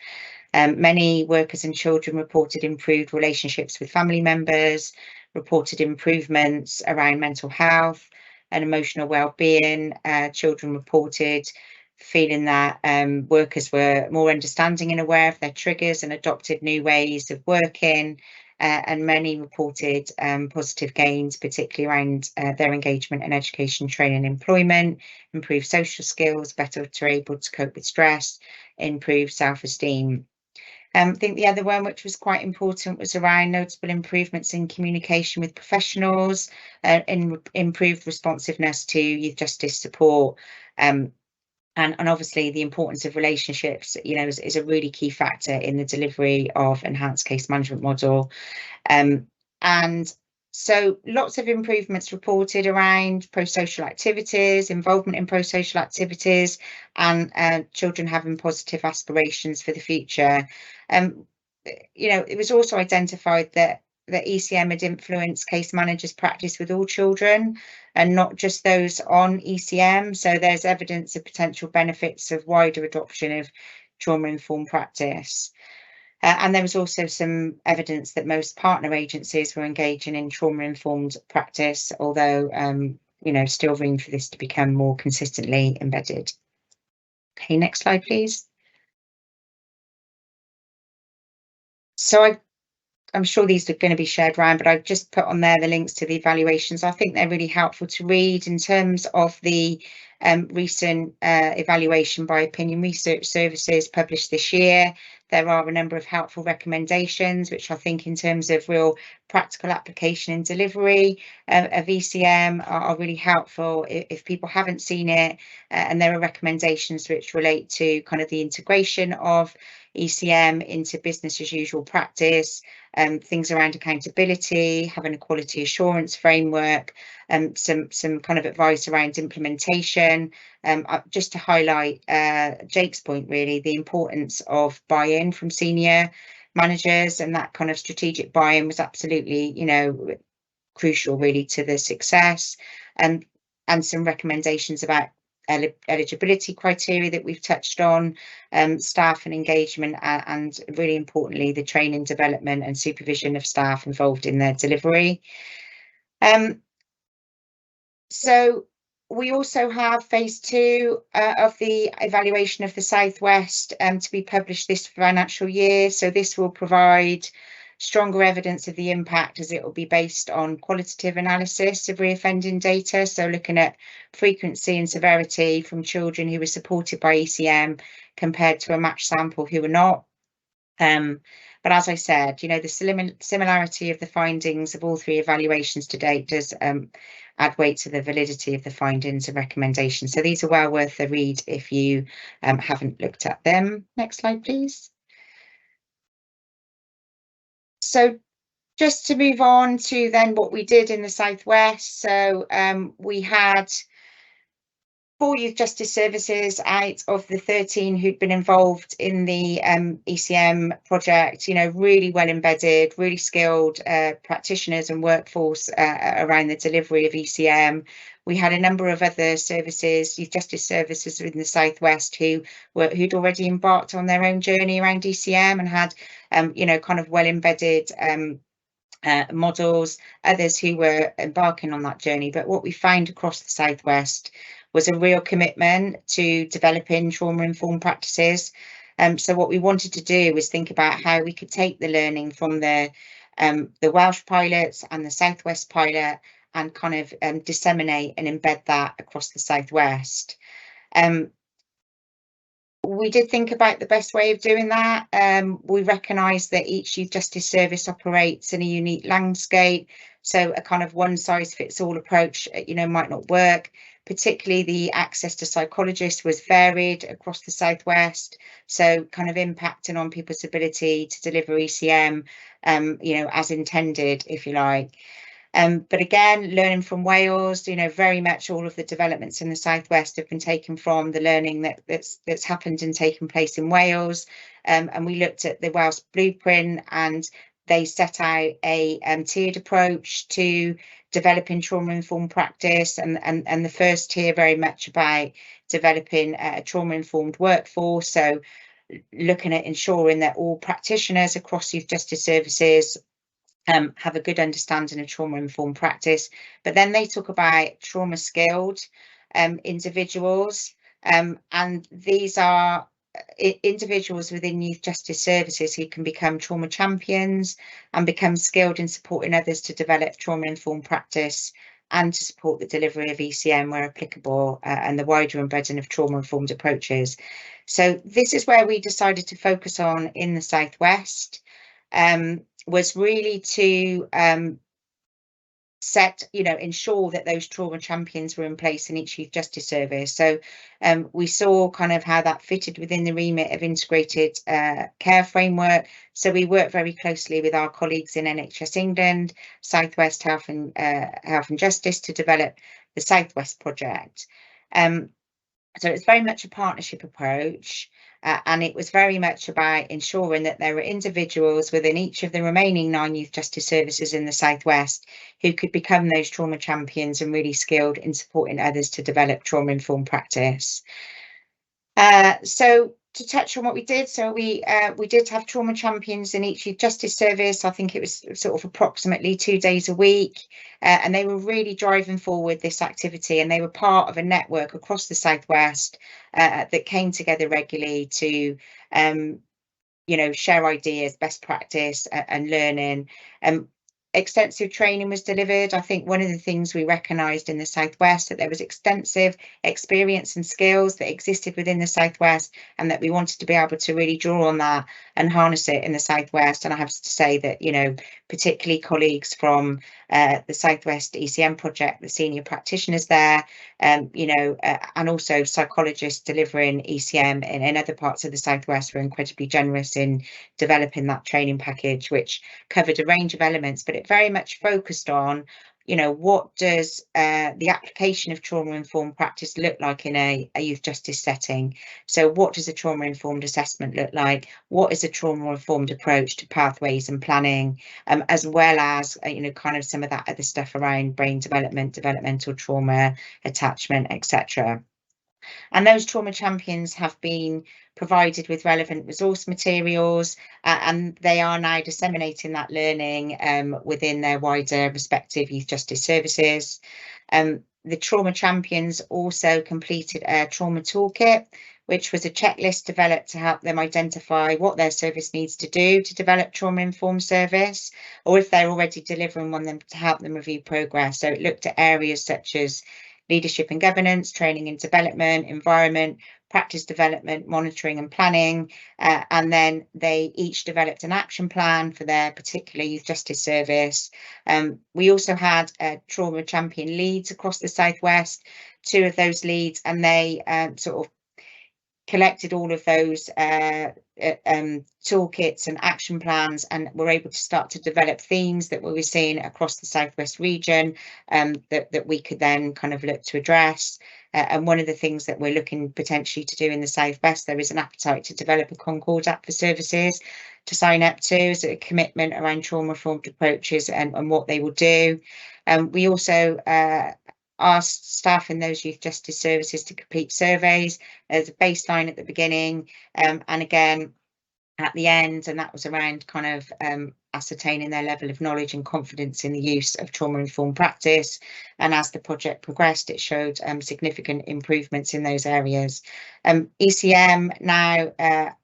Many workers and children reported improved relationships with family members, reported improvements around mental health and emotional well-being. Children reported feeling that workers were more understanding and aware of their triggers and adopted new ways of working. And many reported positive gains, particularly around their engagement in education, training, employment, improved social skills, better to able to cope with stress, improved self-esteem. I think the other one, which was quite important, was around notable improvements in communication with professionals, in improved responsiveness to youth justice support. And obviously the importance of relationships, you know, is a really key factor in the delivery of enhanced case management model. And so lots of improvements reported around pro-social activities, involvement in pro-social activities, and children having positive aspirations for the future. You know, it was also identified that ECM had influenced case managers' practice with all children and not just those on ECM. So there's evidence of potential benefits of wider adoption of trauma-informed practice. And there was also some evidence that most partner agencies were engaging in trauma-informed practice, although, you know, still room for this to become more consistently embedded. Okay, next slide, please. So I'm sure these are going to be shared around, but I've just put on there the links to the evaluations. I think they're really helpful to read in terms of the recent evaluation by Opinion Research Services published this year. There are a number of helpful recommendations, which I think in terms of real practical application and delivery of ECM are really helpful if people haven't seen it. And there are recommendations which relate to kind of the integration of ECM into business as usual practice, things around accountability, having a quality assurance framework, some kind of advice around implementation. Just to highlight Jake's point, really, the importance of buy-in from senior managers, and that kind of strategic buy-in was absolutely, you know, crucial really to the success. And some recommendations about eligibility criteria that we've touched on, staff and engagement, and really importantly, the training, development and supervision of staff involved in their delivery. So we also have phase 2 of the evaluation of the Southwest to be published this financial year. So this will provide stronger evidence of the impact, as it will be based on qualitative analysis of reoffending data. So looking at frequency and severity from children who were supported by ECM compared to a matched sample who were not. But as I said, you know, the similarity of the findings of all 3 evaluations to date does add weight to the validity of the findings and recommendations. So these are well worth a read if you haven't looked at them. Next slide, please. So just to move on to then what we did in the Southwest. So we had 4 youth justice services out of the 13 who'd been involved in the ECM project, you know, really well embedded, really skilled practitioners and workforce around the delivery of ECM. We had a number of other services, youth justice services in the Southwest who'd already embarked on their own journey around ECM and had, you know, kind of well embedded models, others who were embarking on that journey. But what we found across the Southwest was a real commitment to developing trauma-informed practices. So what we wanted to do was think about how we could take the learning from the Welsh pilots and the Southwest pilot and kind of disseminate and embed that across the Southwest. We did think about the best way of doing that. We recognise that each youth justice service operates in a unique landscape, so a kind of one-size-fits-all approach, you know, might not work. Particularly the access to psychologists was varied across the Southwest, so kind of impacting on people's ability to deliver ECM, you know, as intended, if you like. But again, learning from Wales, you know, very much all of the developments in the Southwest have been taken from the learning that's happened and taken place in Wales. And we looked at the Wales blueprint, and they set out a tiered approach to developing trauma-informed practice, and the first tier very much about developing a trauma-informed workforce. So looking at ensuring that all practitioners across youth justice services have a good understanding of trauma-informed practice. But then they talk about trauma-skilled individuals, and these are individuals within youth justice services who can become trauma champions and become skilled in supporting others to develop trauma-informed practice and to support the delivery of ECM where applicable, and the wider embedding of trauma-informed approaches. So this is where we decided to focus on in the Southwest. Was really to ensure that those trauma champions were in place in each youth justice service. So we saw kind of how that fitted within the remit of integrated care framework. So we work very closely with our colleagues in NHS England, Southwest Health and Justice to develop the Southwest project. So it's very much a partnership approach, and it was very much about ensuring that there were individuals within each of the remaining 9 youth justice services in the Southwest who could become those trauma champions and really skilled in supporting others to develop trauma-informed practice. So to touch on what we did, so we did have trauma champions in each youth justice service. I think it was sort of approximately 2 days a week, and they were really driving forward this activity, and they were part of a network across the Southwest that came together regularly to share ideas, best practice and learning. Extensive training was delivered. I think one of the things we recognised in the Southwest that there was extensive experience and skills that existed within the Southwest, and that we wanted to be able to really draw on that and harness it in the Southwest. And I have to say that, particularly colleagues from the Southwest ECM project, the senior practitioners there, and also psychologists delivering ECM in other parts of the Southwest were incredibly generous in developing that training package, which covered a range of elements, but it very much focused on, what does the application of trauma-informed practice look like in a youth justice setting? So what does a trauma-informed assessment look like? What is a trauma-informed approach to pathways and planning, as well as, kind of some of that other stuff around brain development, developmental trauma, attachment, etc. And those trauma champions have been provided with relevant resource materials, and they are now disseminating that learning within their wider respective youth justice services. The trauma champions also completed a trauma toolkit, which was a checklist developed to help them identify what their service needs to do to develop trauma-informed service, or if they're already delivering one, then to help them review progress. So it looked at areas such as leadership and governance, training and development, environment, practice development, monitoring and planning, and then they each developed an action plan for their particular youth justice service. We also had trauma champion leads across the Southwest, 2 of those leads, and they sort of collected all of those toolkits and action plans, and were able to start to develop themes that we were seeing across the Southwest region, that we could then kind of look to address. And one of the things that we're looking potentially to do in the Southwest, there is an appetite to develop a Concord app for services to sign up to, as a commitment around trauma-informed approaches and what they will do. We also asked staff in those youth justice services to complete surveys as a baseline at the beginning, and again at the end, and that was around kind of ascertaining their level of knowledge and confidence in the use of trauma-informed practice. And as the project progressed, it showed significant improvements in those areas. ECM now, I'm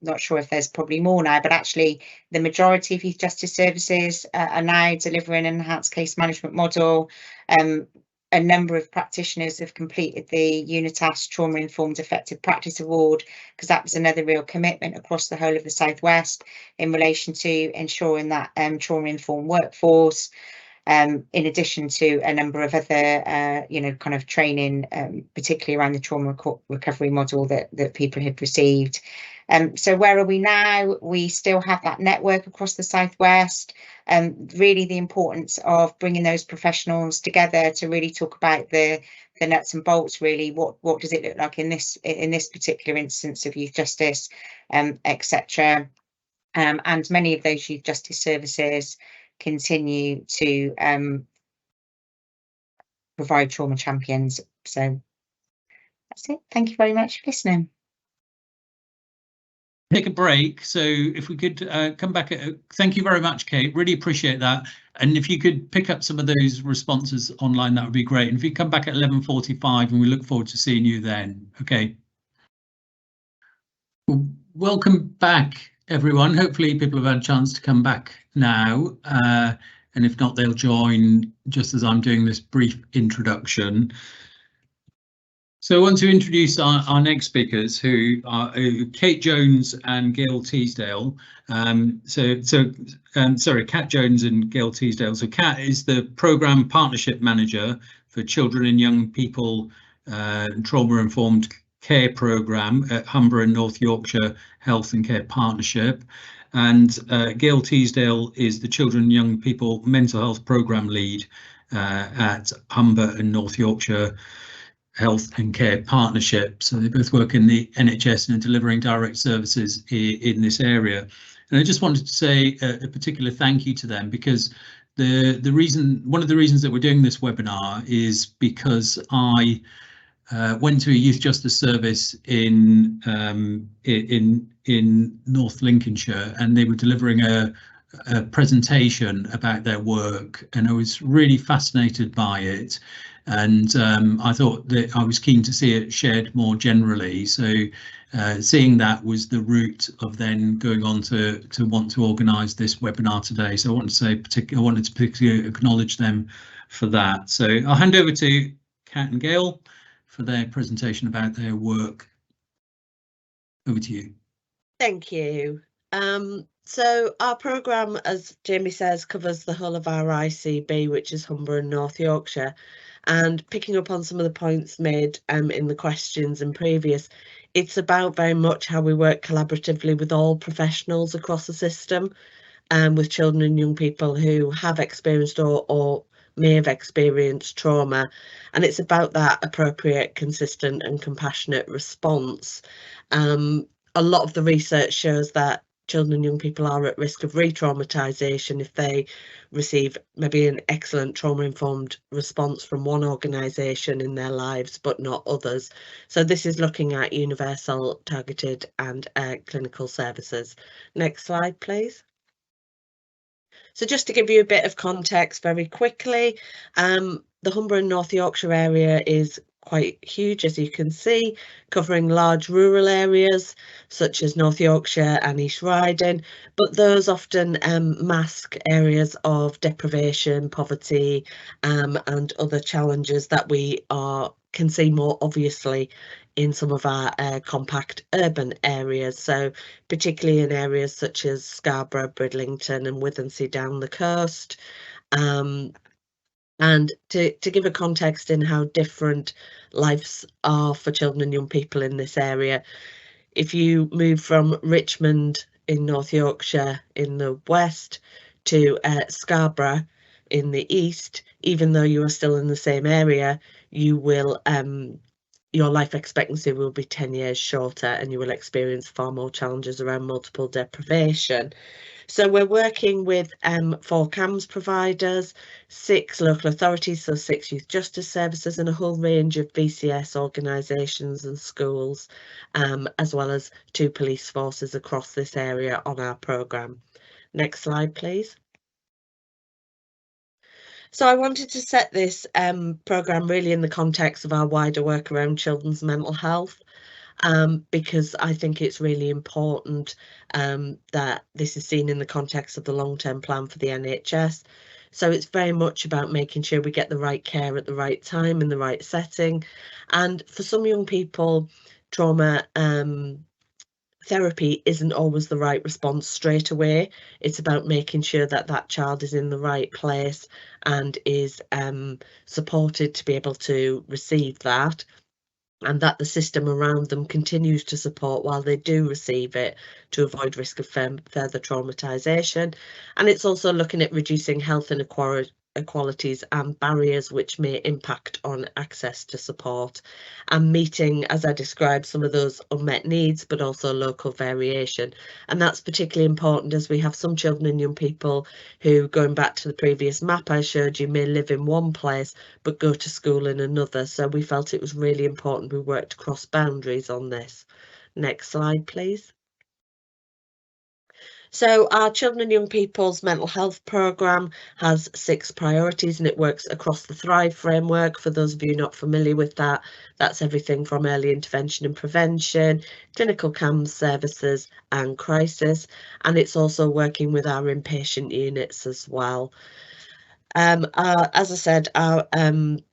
not sure if there's probably more now, but actually the majority of youth justice services are now delivering an enhanced case management model. A number of practitioners have completed the Unitas Trauma Informed Effective Practice Award, because that was another real commitment across the whole of the Southwest in relation to ensuring that trauma informed workforce, in addition to a number of other kind of training, particularly around the trauma recovery model that people had received. So where are we now? We still have that network across the Southwest. Really the importance of bringing those professionals together to really talk about the nuts and bolts, really. What does it look like in this particular instance of youth justice, etc. And many of those youth justice services continue to provide trauma champions. So that's it. Thank you very much for listening. Take a break. So if we could come back. Thank you very much, Kate. Really appreciate that. And if you could pick up some of those responses online, that would be great. And if you come back at 11:45, and we look forward to seeing you then. Okay. Well, welcome back, everyone. Hopefully people have had a chance to come back now. And if not, they'll join just as I'm doing this brief introduction. So I want to introduce our next speakers, who are Kate Jones and Gail Teasdale. Sorry, Kat Jones and Gail Teasdale. So Kat is the Programme Partnership Manager for Children and Young People Trauma-Informed Care Programme at Humber and North Yorkshire Health and Care Partnership. And Gail Teasdale is the Children and Young People Mental Health Programme Lead at Humber and North Yorkshire Health and Care Partnership. So they both work in the NHS and are delivering direct services in this area. And I just wanted to say a particular thank you to them, because one of the reasons that we're doing this webinar is because I went to a youth justice service in North Lincolnshire, and they were delivering a presentation about their work, and I was really fascinated by it. And I thought that I was keen to see it shared more generally. So seeing that was the route of then going on to want to organise this webinar today. So I wanted to particularly acknowledge them for that. So I'll hand over to Kat and Gail for their presentation about their work. Over to you. Thank you. So our programme, as Jamie says, covers the whole of our ICB, which is Humber and North Yorkshire. And picking up on some of the points made in the questions and previous, it's about very much how we work collaboratively with all professionals across the system, with children and young people who have experienced or may have experienced trauma. And it's about that appropriate, consistent and compassionate response. A lot of the research shows that children and young people are at risk of re-traumatisation if they receive maybe an excellent trauma-informed response from one organisation in their lives, but not others. So this is looking at universal, targeted and clinical services. Next slide, please. So just to give you a bit of context very quickly, the Humber and North Yorkshire area is quite huge, as you can see, covering large rural areas such as North Yorkshire and East Riding, but those often mask areas of deprivation, poverty and other challenges that we can see more obviously in some of our compact urban areas. So particularly in areas such as Scarborough, Bridlington and Withensea down the coast. And to give a context in how different lives are for children and young people in this area, if you move from Richmond in North Yorkshire in the west to Scarborough in the east, even though you are still in the same area, you will your life expectancy will be 10 years shorter, and you will experience far more challenges around multiple deprivation. So we're working with 4 CAMS providers, 6 local authorities, so 6 youth justice services, and a whole range of VCS organisations and schools, as well as 2 police forces across this area on our programme. Next slide, please. So I wanted to set this programme really in the context of our wider work around children's mental health. Because I think it's really important that this is seen in the context of the long-term plan for the NHS. So it's very much about making sure we get the right care at the right time in the right setting. And for some young people, trauma therapy isn't always the right response straight away. It's about making sure that that child is in the right place and is supported to be able to receive that. and that the system around them continues to support while they do receive it to avoid risk of further traumatisation. And it's also looking at reducing health inequalities and barriers which may impact on access to support, and meeting, as I described, some of those unmet needs, but also local variation. And that's particularly important as we have some children and young people who, going back to the previous map I showed you, may live in one place but go to school in another. So we felt it was really important we worked across boundaries on this. Next slide, please. So our Children and Young People's Mental Health Programme has 6 priorities, and it works across the Thrive framework. For those of you not familiar with that, that's everything from early intervention and prevention, clinical CAMS services and crisis, and it's also working with our inpatient units as well. As I said, our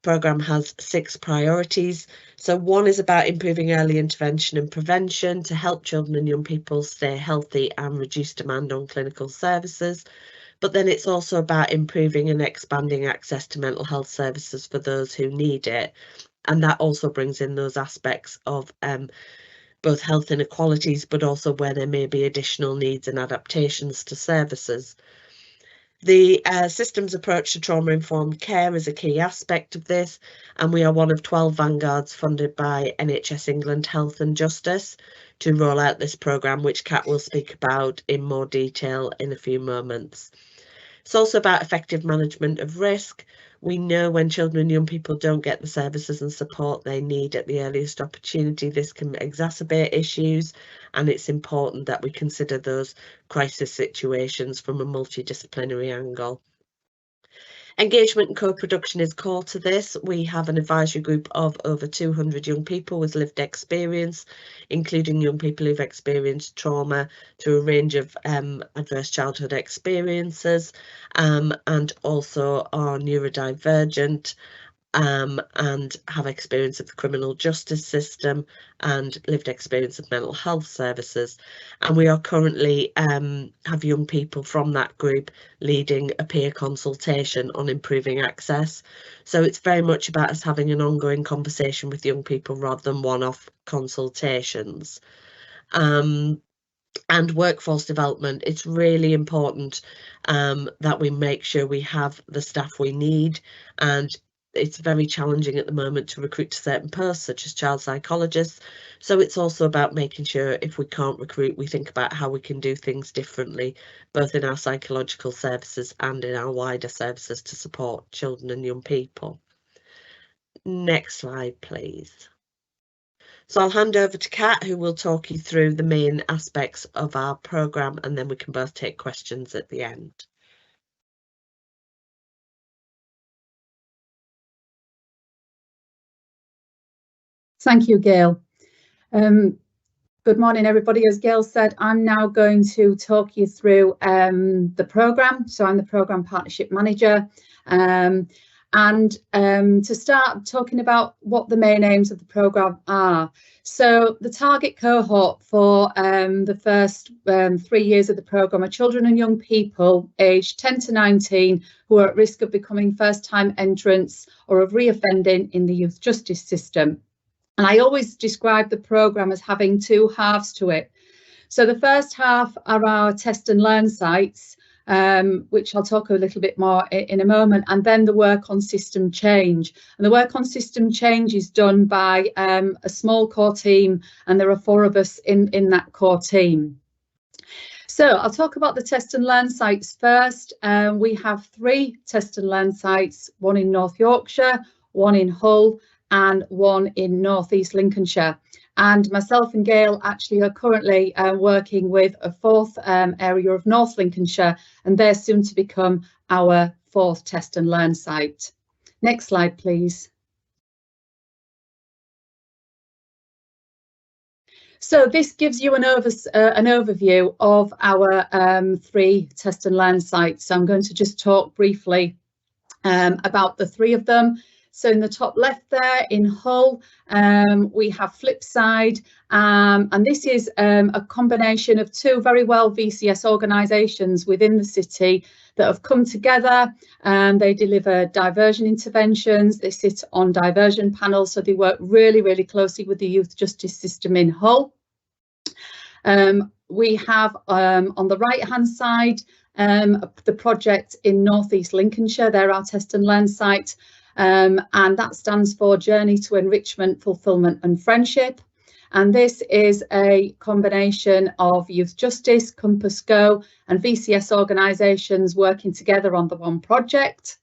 programme has 6 priorities. So 1 is about improving early intervention and prevention to help children and young people stay healthy and reduce demand on clinical services. But then it's also about improving and expanding access to mental health services for those who need it. And that also brings in those aspects of both health inequalities, but also where there may be additional needs and adaptations to services. The systems approach to trauma-informed care is a key aspect of this, and we are one of 12 vanguards funded by NHS England Health and Justice to roll out this programme, which Kat will speak about in more detail in a few moments. It's also about effective management of risk. We know when children and young people don't get the services and support they need at the earliest opportunity, this can exacerbate issues, and it's important that we consider those crisis situations from a multidisciplinary angle. Engagement and co-production is core to this. We have an advisory group of over 200 young people with lived experience, including young people who've experienced trauma through a range of adverse childhood experiences, and also are neurodivergent, and have experience of the criminal justice system and lived experience of mental health services. And we are currently have young people from that group leading a peer consultation on improving access. So it's very much about us having an ongoing conversation with young people rather than one-off consultations. And workforce development, it's really important that we make sure we have the staff we need, and it's very challenging at the moment to recruit to certain posts such as child psychologists. So it's also about making sure if we can't recruit, we think about how we can do things differently, both in our psychological services and in our wider services to support children and young people. Next slide, please. So I'll hand over to Kat, who will talk you through the main aspects of our programme, and then we can both take questions at the end. Thank you, Gail. Good morning, everybody. As Gail said, I'm now going to talk you through the programme. So I'm the Programme Partnership Manager. And to start talking about what the main aims of the programme are. So the target cohort for the first 3 years of the programme are children and young people aged 10 to 19 who are at risk of becoming first-time entrants or of reoffending in the youth justice system. And I always describe the programme as having 2 halves to it. So the first half are our test and learn sites, which I'll talk a little bit more in a moment, and then the work on system change. And the work on system change is done by a small core team, and there are 4 of us in that core team. So I'll talk about the test and learn sites first. We have 3 test and learn sites, 1 in North Yorkshire, 1 in Hull, and 1 in North East Lincolnshire. And myself and Gail actually are currently working with a 4th area of North Lincolnshire, and they're soon to become our 4th test and learn site. Next slide, please. So this gives you an overview of our 3 test and learn sites. So I'm going to just talk briefly about the 3 of them. So in the top left there in Hull, we have Flipside, and this is a combination of two very well VCS organisations within the city that have come together. They deliver diversion interventions, they sit on diversion panels, so they work really, really closely with the youth justice system in Hull. We have on the right hand side the project in North East Lincolnshire. They're our test and learn site, and that stands for Journey to Enrichment, Fulfilment and Friendship. And this is a combination of youth justice, Compass Go and VCS organisations working together on the one project.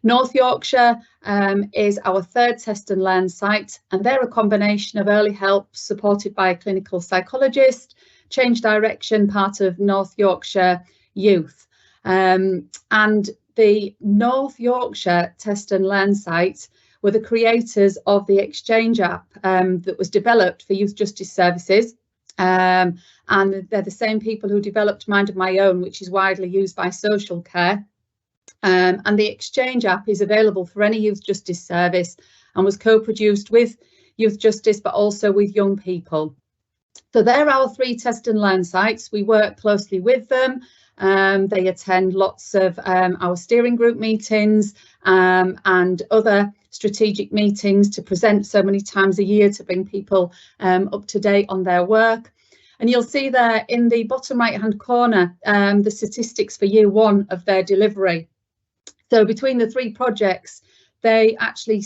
North Yorkshire is our third test and learn site, and they're a combination of early help supported by a clinical psychologist, change direction, part of North Yorkshire Youth. And the North Yorkshire test and learn site were the creators of the Exchange app that was developed for youth justice services. And they're the same people who developed Mind of My Own, which is widely used by social care. And the Exchange app is available for any youth justice service and was co-produced with youth justice, but also with young people. So they're our three test and learn sites. We work closely with them. They attend lots of our steering group meetings and other strategic meetings to present so many times a year to bring people up to date on their work. And you'll see there in the bottom right hand corner the statistics for year one of their delivery. So between the three projects, they actually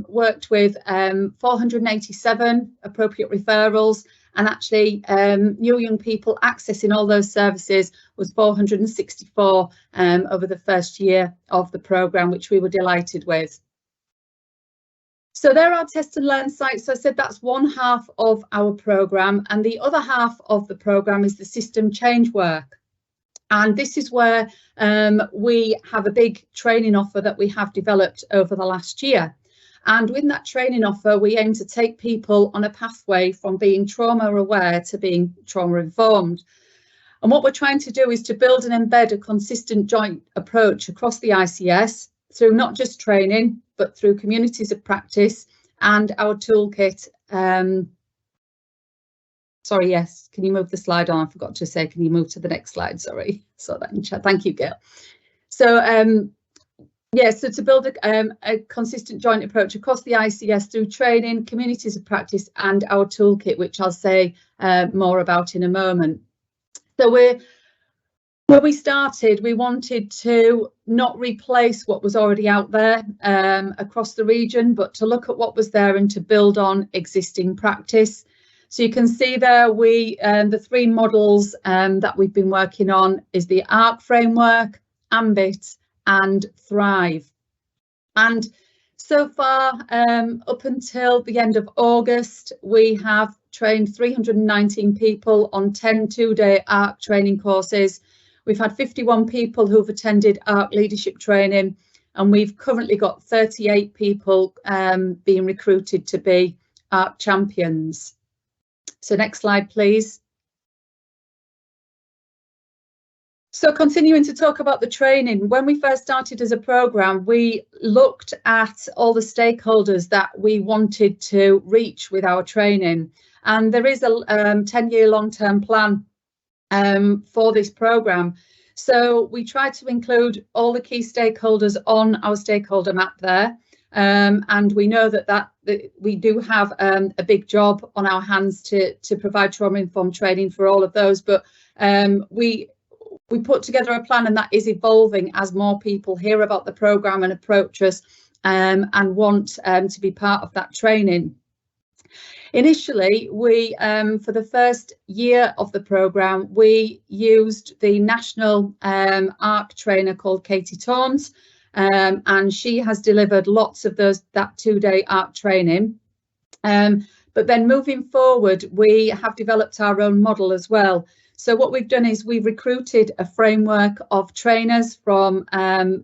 worked with 487 appropriate referrals, and actually new young people accessing all those services was 464 over the first year of the programme, which we were delighted with. So there are test and learn sites. So I said that's one half of our programme, and the other half of the programme is the system change work. And this is where we have a big training offer that we have developed over the last year. And with that training offer, we aim to take people on a pathway from being trauma aware to being trauma informed. And what we're trying to do is to build and embed a consistent joint approach across the ICS through not just training, but through communities of practice and our toolkit. Sorry, yes, can you move the slide on? I forgot to say, can you move to the next slide? Sorry, saw that in chat. Thank you, Gail. So yeah, so to build a consistent joint approach across the ICS through training, communities of practice and our toolkit, which I'll say more about in a moment. So where we started, we wanted to not replace what was already out there across the region, but to look at what was there and to build on existing practice. So you can see there the three models that we've been working on is the ARC framework, AMBIT and Thrive. And so far, up until the end of August, we have trained 319 people on 10 two-day ARC training courses. We've had 51 people who've attended ARC leadership training, and we've currently got 38 people being recruited to be ARC champions. So next slide, please. So continuing to talk about the training, when we first started as a programme, we looked at all the stakeholders that we wanted to reach with our training. And there is a 10-year long-term plan for this programme. So we tried to include all the key stakeholders on our stakeholder map there. And we know that we do have a big job on our hands to provide trauma-informed training for all of those. But we put together a plan, and that is evolving as more people hear about the programme and approach us and want to be part of that training. Initially, we for the first year of the programme, we used the national ARC trainer called Katie Torns, and she has delivered lots of that two-day ARC training. But then moving forward, we have developed our own model as well. So what we've done is we've recruited a framework of trainers from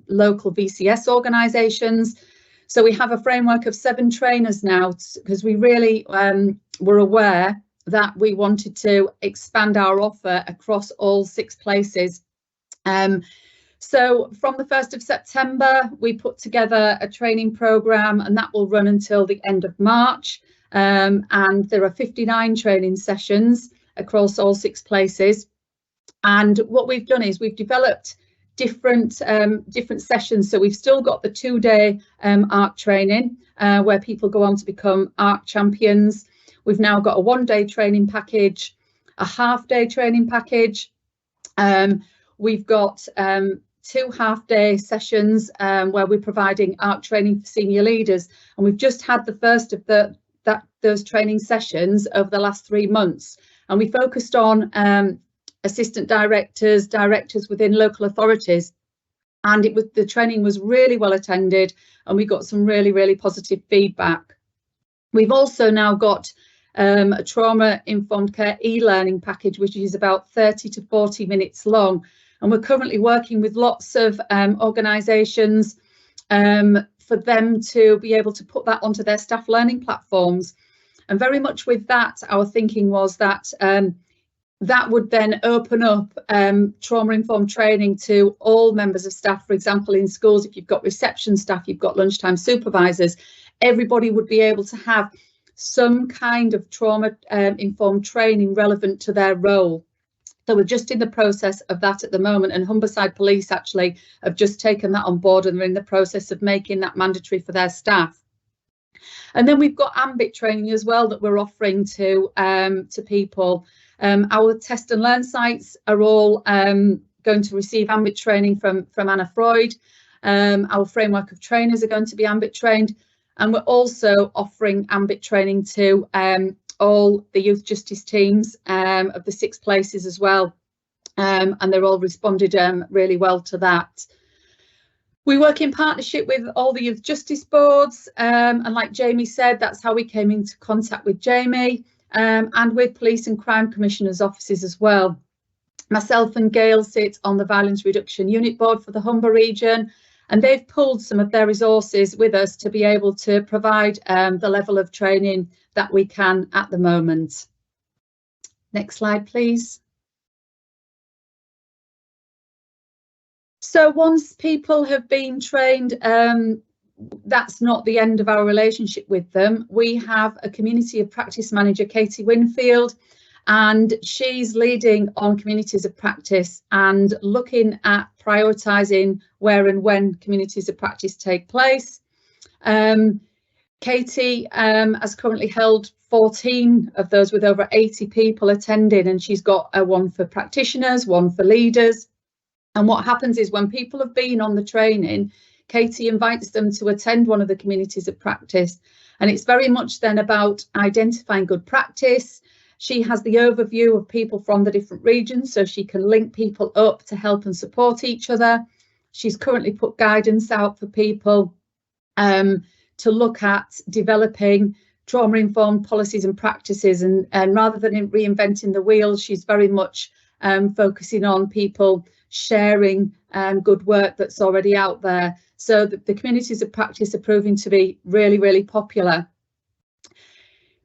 local VCS organisations. So we have a framework of 7 trainers now, because we really were aware that we wanted to expand our offer across all 6 places. So from the 1st of September, we put together a training programme, and that will run until the end of March. And there are 59 training sessions across all 6 places. And what we've done is we've developed different sessions. So we've still got the 2-day ARC training where people go on to become ARC champions. We've now got a 1-day training package, a half-day training package. We've got 2 half-day sessions where we're providing ARC training for senior leaders, and we've just had the first of those training sessions over the last 3 months, and we focused on assistant directors, directors within local authorities, and the training was really well attended, and we got some really positive feedback. We've also now got a trauma-informed care e-learning package, which is about 30 to 40 minutes long. And we're currently working with lots of organisations for them to be able to put that onto their staff learning platforms. And very much with that, our thinking was that that would then open up trauma-informed training to all members of staff. For example, in schools, if you've got reception staff, you've got lunchtime supervisors, everybody would be able to have some kind of trauma-informed training relevant to their role. So we're just in the process of that at the moment, and Humberside Police actually have just taken that on board, and they're in the process of making that mandatory for their staff. And then we've got ambit training as well that we're offering to people. Our test and learn sites are all going to receive ambit training from Anna Freud. Our framework of trainers are going to be ambit trained, and we're also offering ambit training to all the youth justice teams of the 6 places as well, and they're all responded really well to that. We work in partnership with all the youth justice boards, and like Jamie said, that's how we came into contact with Jamie, and with police and crime commissioners' offices as well. Myself and Gail sit on the Violence Reduction Unit Board for the Humber region, and they've pulled some of their resources with us to be able to provide the level of training that we can at the moment. Next slide, please. So once people have been trained, that's not the end of our relationship with them. We have a community of practice manager, Katie Winfield, and she's leading on communities of practice and looking at prioritising where and when communities of practice take place. Katie has currently held 14 of those with over 80 people attending, and she's got one for practitioners, one for leaders. And what happens is when people have been on the training, Katie invites them to attend one of the communities of practice, and it's very much then about identifying good practice. She has the overview of people from the different regions, so she can link people up to help and support each other. She's currently put guidance out for people to look at developing trauma-informed policies and practices, and rather than reinventing the wheel, she's very much focusing on people sharing good work that's already out there. So the communities of practice are proving to be really popular.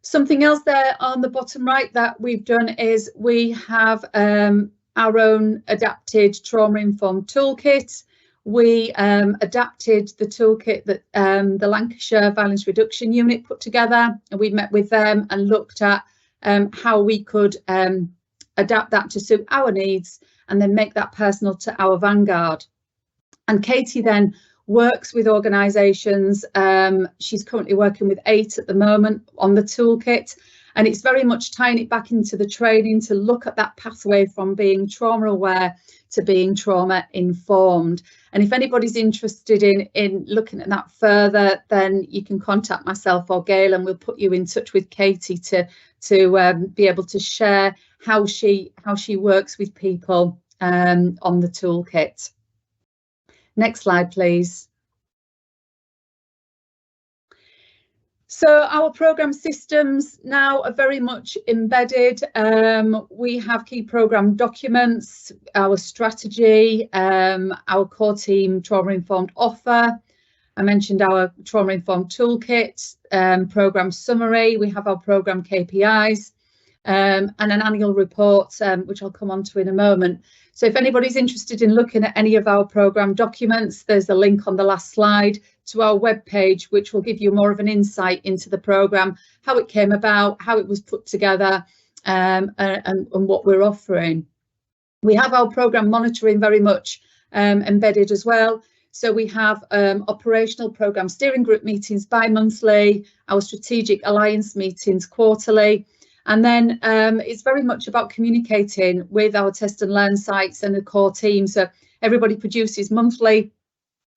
Something else there on the bottom right that we've done is we have our own adapted trauma-informed toolkit. We adapted the toolkit that the Lancashire Violence Reduction Unit put together, and we met with them and looked at how we could adapt that to suit our needs and then make that personal to our vanguard. And Katie then works with organisations. She's currently working with 8 at the moment on the toolkit, and it's very much tying it back into the training to look at that pathway from being trauma aware to being trauma informed. And if anybody's interested in looking at that further, then you can contact myself or Gail, and we'll put you in touch with Katie to be able to share how she works with people on the toolkit. Next slide, please. So our programme systems now are very much embedded. We have key programme documents, our strategy, our core team trauma-informed offer. I mentioned our trauma-informed toolkit, programme summary. We have our programme KPIs. and an annual report, which I'll come on to in a moment. So if anybody's interested in looking at any of our programme documents, there's a link on the last slide to our webpage, which will give you more of an insight into the programme, how it came about, how it was put together, and what we're offering. We have our programme monitoring very much embedded as well. So we have operational programme steering group meetings bi-monthly, our strategic alliance meetings quarterly. And then it's very much about communicating with our test and learn sites and the core team. So everybody produces monthly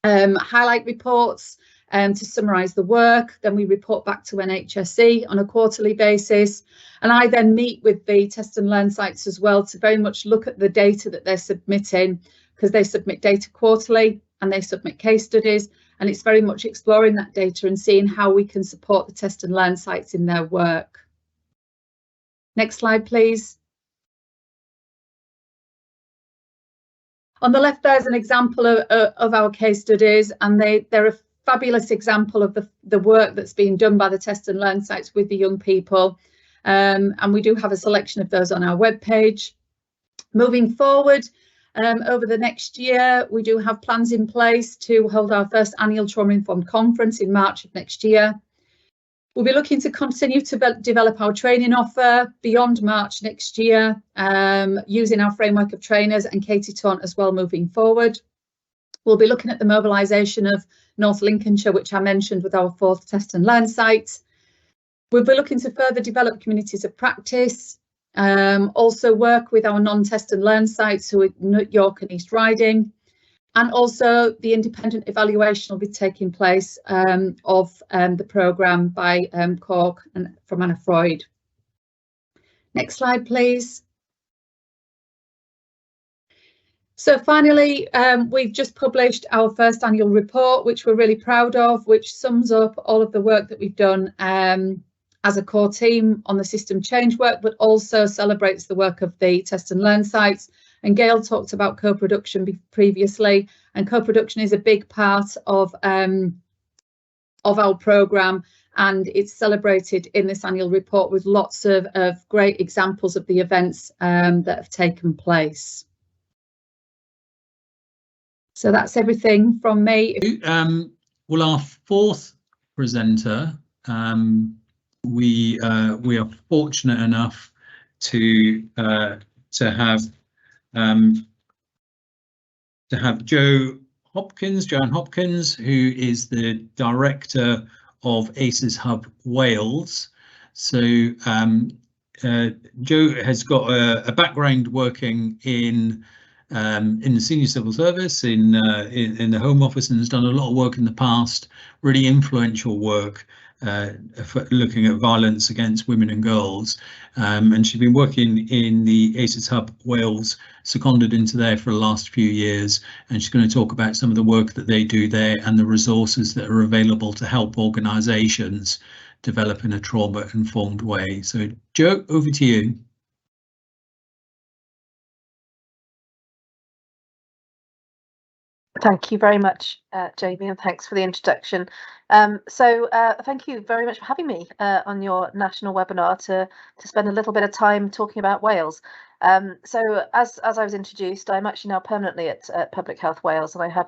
highlight reports to summarise the work. Then we report back to NHSE on a quarterly basis. And I then meet with the test and learn sites as well to very much look at the data that they're submitting, because they submit data quarterly and they submit case studies. And it's very much exploring that data and seeing how we can support the test and learn sites in their work. Next slide, please. On the left, there's an example of our case studies, and they're a fabulous example of the work that's being done by the test and learn sites with the young people. And we do have a selection of those on our webpage. Moving forward, over the next year, we do have plans in place to hold our first annual trauma-informed conference in March of next year. We'll be looking to continue to develop our training offer beyond March next year, using our framework of trainers and Katie Taunt as well moving forward. We'll be looking at the mobilisation of North Lincolnshire, which I mentioned with our 4th test and learn site. We'll be looking to further develop communities of practice, also work with our non-test and learn sites who are York and East Riding. And also the independent evaluation will be taking place of the programme by Cork and from Anna Freud. Next slide, please. So finally, we've just published our first annual report, which we're really proud of, which sums up all of the work that we've done as a core team on the system change work, but also celebrates the work of the test and learn sites. And Gail talked about co-production previously, and co-production is a big part of our programme, and it's celebrated in this annual report with lots of great examples of the events that have taken place. So that's everything from me. Well, our 4th presenter, we are fortunate enough to have Joanne Hopkins, who is the director of ACES Hub Wales. So Jo has got a background working in the senior civil service, in the Home Office, and has done a lot of work in the past, really influential work for looking at violence against women and girls, and she's been working in the ACES Hub Wales, seconded into there for the last few years, and she's going to talk about some of the work that they do there and the resources that are available to help organisations develop in a trauma-informed way. So Jo, over to you. Thank you very much, Jamie, and thanks for the introduction. Thank you very much for having me on your national webinar to spend a little bit of time talking about Wales. So as I was introduced, I'm actually now permanently at Public Health Wales, and I have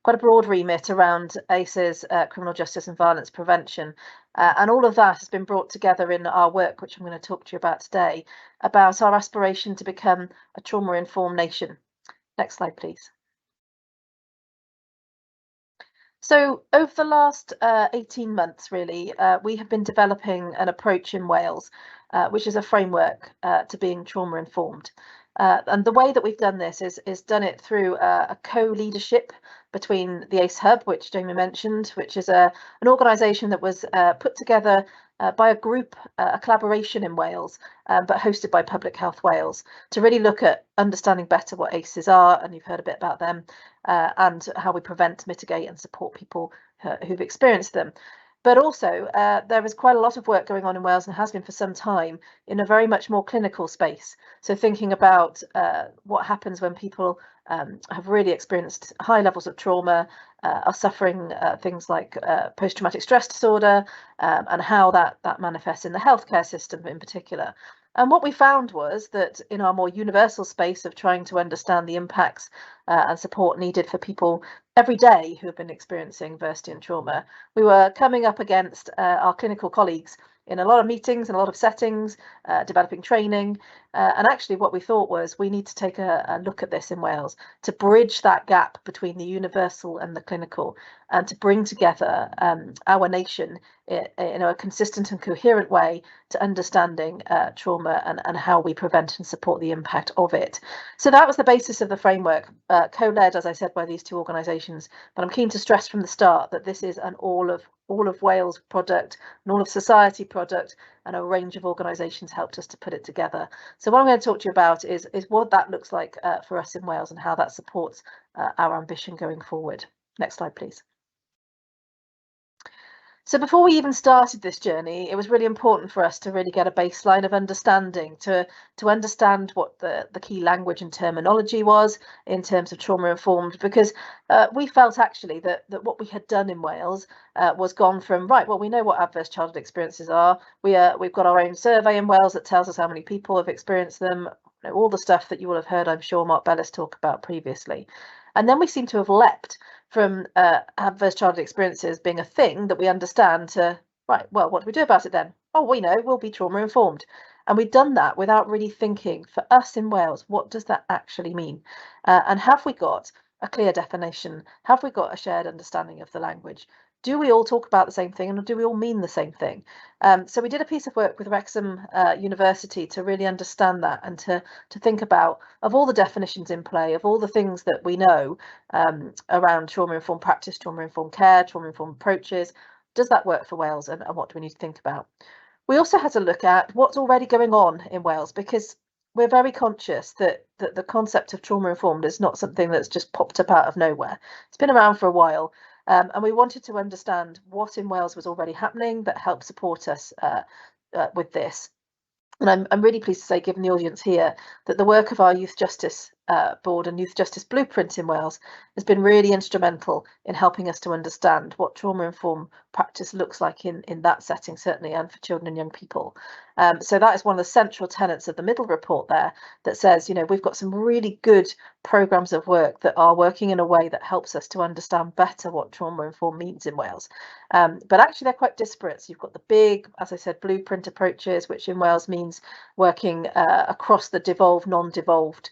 quite a broad remit around ACEs, criminal justice and violence prevention. And all of that has been brought together in our work, which I'm going to talk to you about today, about our aspiration to become a trauma-informed nation. Next slide, please. So over the last 18 months, really, we have been developing an approach in Wales, which is a framework to being trauma-informed. And the way that we've done this is done it through a co-leadership between the ACE Hub, which Jamie mentioned, which is an organisation that was put together by a group, a collaboration in Wales, but hosted by Public Health Wales, to really look at understanding better what ACEs are, and you've heard a bit about them, and how we prevent, mitigate and support people who've experienced them. But also there is quite a lot of work going on in Wales, and has been for some time, in a very much more clinical space. So thinking about what happens when people have really experienced high levels of trauma, are suffering things like post-traumatic stress disorder, and how that manifests in the healthcare system in particular. And what we found was that in our more universal space of trying to understand the impacts and support needed for people every day who have been experiencing adversity and trauma, we were coming up against our clinical colleagues in a lot of meetings and a lot of settings, developing training. And actually what we thought was we need to take a look at this in Wales to bridge that gap between the universal and the clinical, and to bring together our nation in a consistent and coherent way to understanding trauma and how we prevent and support the impact of it. So that was the basis of the framework, co-led, as I said, by these two organisations. But I'm keen to stress from the start that this is an all of Wales product, an all of society product, and a range of organisations helped us to put it together. So what I'm going to talk to you about is what that looks like for us in Wales, and how that supports our ambition going forward. Next slide, please. So before we even started this journey, it was really important for us to really get a baseline of understanding, to understand what the key language and terminology was in terms of trauma-informed, because we felt actually that what we had done in Wales was gone from, right, well, we know what adverse childhood experiences are. We've got our own survey in Wales that tells us how many people have experienced them, all the stuff that you will have heard, I'm sure, Mark Bellis talk about previously. And then we seem to have leapt from adverse childhood experiences being a thing that we understand to, right, well, what do we do about it then? Oh, we know, we'll be trauma informed. And we've done that without really thinking, for us in Wales, what does that actually mean? And have we got a clear definition? Have we got a shared understanding of the language? Do we all talk about the same thing, and do we all mean the same thing? So we did a piece of work with Wrexham University to really understand that, and to think about, of all the definitions in play, of all the things that we know around trauma-informed practice, trauma-informed care, trauma-informed approaches, does that work for Wales, and what do we need to think about? We also had to look at what's already going on in Wales, because we're very conscious that the concept of trauma-informed is not something that's just popped up out of nowhere. It's been around for a while. And we wanted to understand what in Wales was already happening that helped support us with this. And I'm really pleased to say, given the audience here, that the work of our Youth Justice Board and Youth Justice Blueprint in Wales has been really instrumental in helping us to understand what trauma-informed practice looks like in that setting, certainly, and for children and young people. So that is one of the central tenets of the middle report there, that says, you know, we've got some really good programmes of work that are working in a way that helps us to understand better what trauma-informed means in Wales. But actually they're quite disparate. So you've got the big, as I said, blueprint approaches, which in Wales means working across the devolved, non-devolved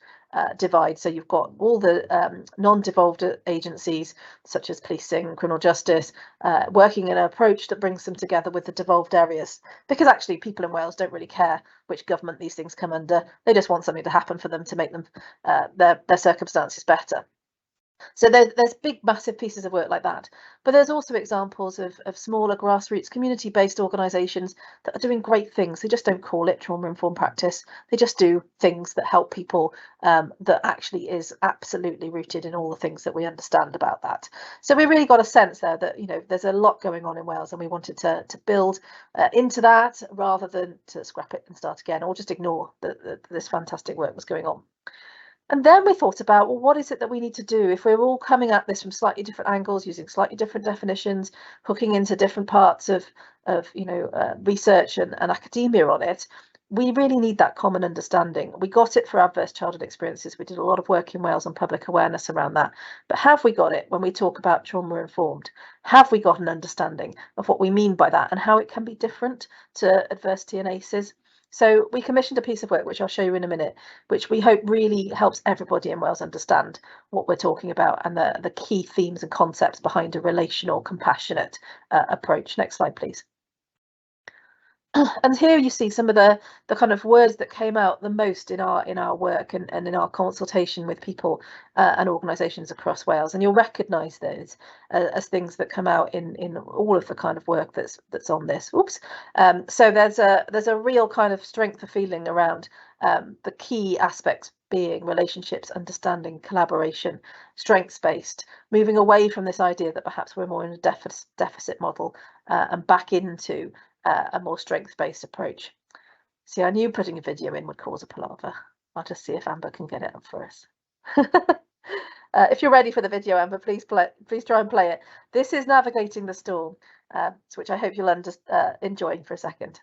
divide. So you've got all the non-devolved agencies such as policing, criminal justice, working in an approach that brings them together with the devolved areas, because actually people in Wales don't really care which government these things come under. They just want something to happen for them to make them their circumstances better. So there's big, massive pieces of work like that. But there's also examples of smaller grassroots community-based organisations that are doing great things. They just don't call it trauma-informed practice. They just do things that help people, that actually is absolutely rooted in all the things that we understand about that. So we really got a sense there that, you know, there's a lot going on in Wales, and we wanted to build into that rather than to scrap it and start again, or just ignore that this fantastic work was going on. And then we thought about, well, what is it that we need to do if we're all coming at this from slightly different angles, using slightly different definitions, hooking into different parts of research and academia on it? We really need that common understanding. We got it for adverse childhood experiences. We did a lot of work in Wales on public awareness around that. But have we got it when we talk about trauma-informed? Have we got an understanding of what we mean by that and how it can be different to adversity and ACEs? So we commissioned a piece of work, which I'll show you in a minute, which we hope really helps everybody in Wales understand what we're talking about and the key themes and concepts behind a relational, compassionate approach. Next slide, please. And here you see some of the kind of words that came out the most in our work and in our consultation with people and organisations across Wales, and you'll recognise those as things that come out in all of the kind of work that's on this. Oops. So there's a real kind of strength of feeling around the key aspects being, relationships, understanding, collaboration, strengths-based, moving away from this idea that perhaps we're more in a deficit model and back into a more strengths-based approach. See, I knew putting a video in would cause a palaver. I'll just see if Amber can get it up for us. If you're ready for the video, Amber, please try and play it. This is Navigating the Storm, which I hope you'll enjoy for a second.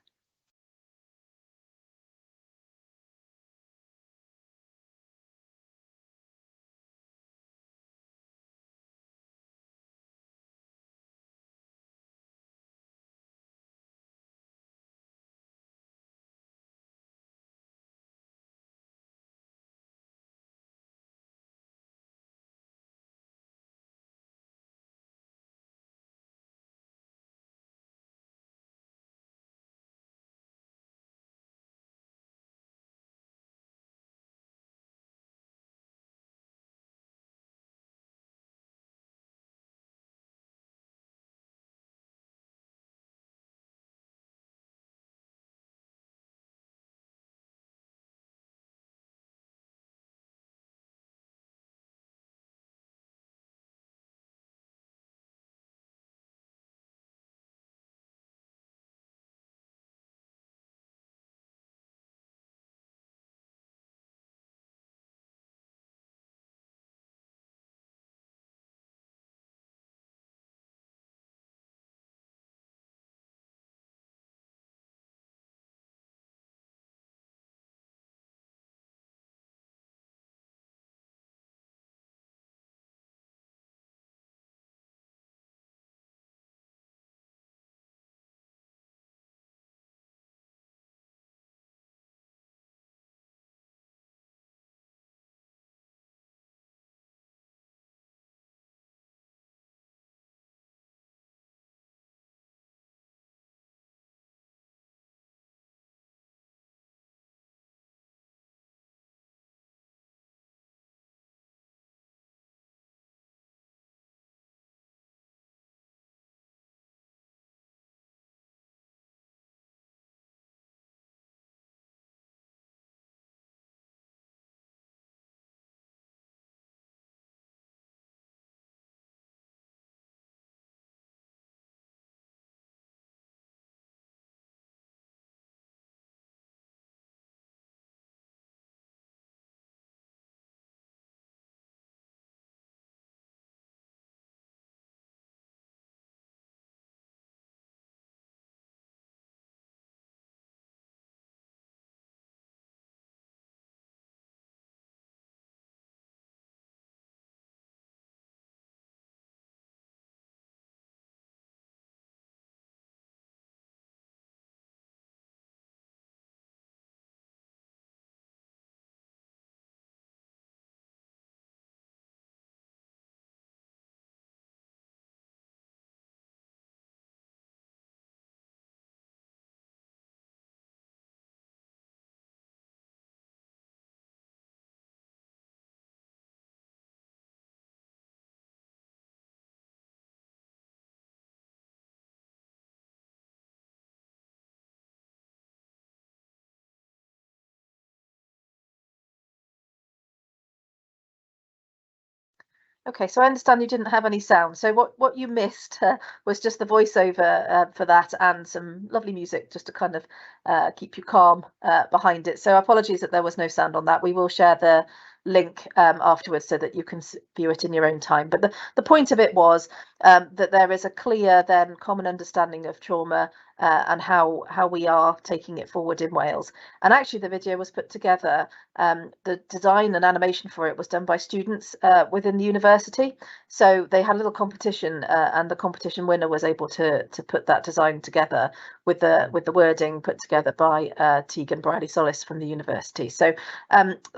Okay, so I understand you didn't have any sound. So what you missed was just the voiceover for that and some lovely music just to kind of keep you calm behind it. So apologies that there was no sound on that. We will share the link afterwards so that you can view it in your own time. But the point of it was that there is a clear then common understanding of trauma and how we are taking it forward in Wales. And actually the video was put together, the design and animation for it was done by students within the university. So they had a little competition and the competition winner was able to put that design together with the wording put together by Tegan Briley Solis from the university. So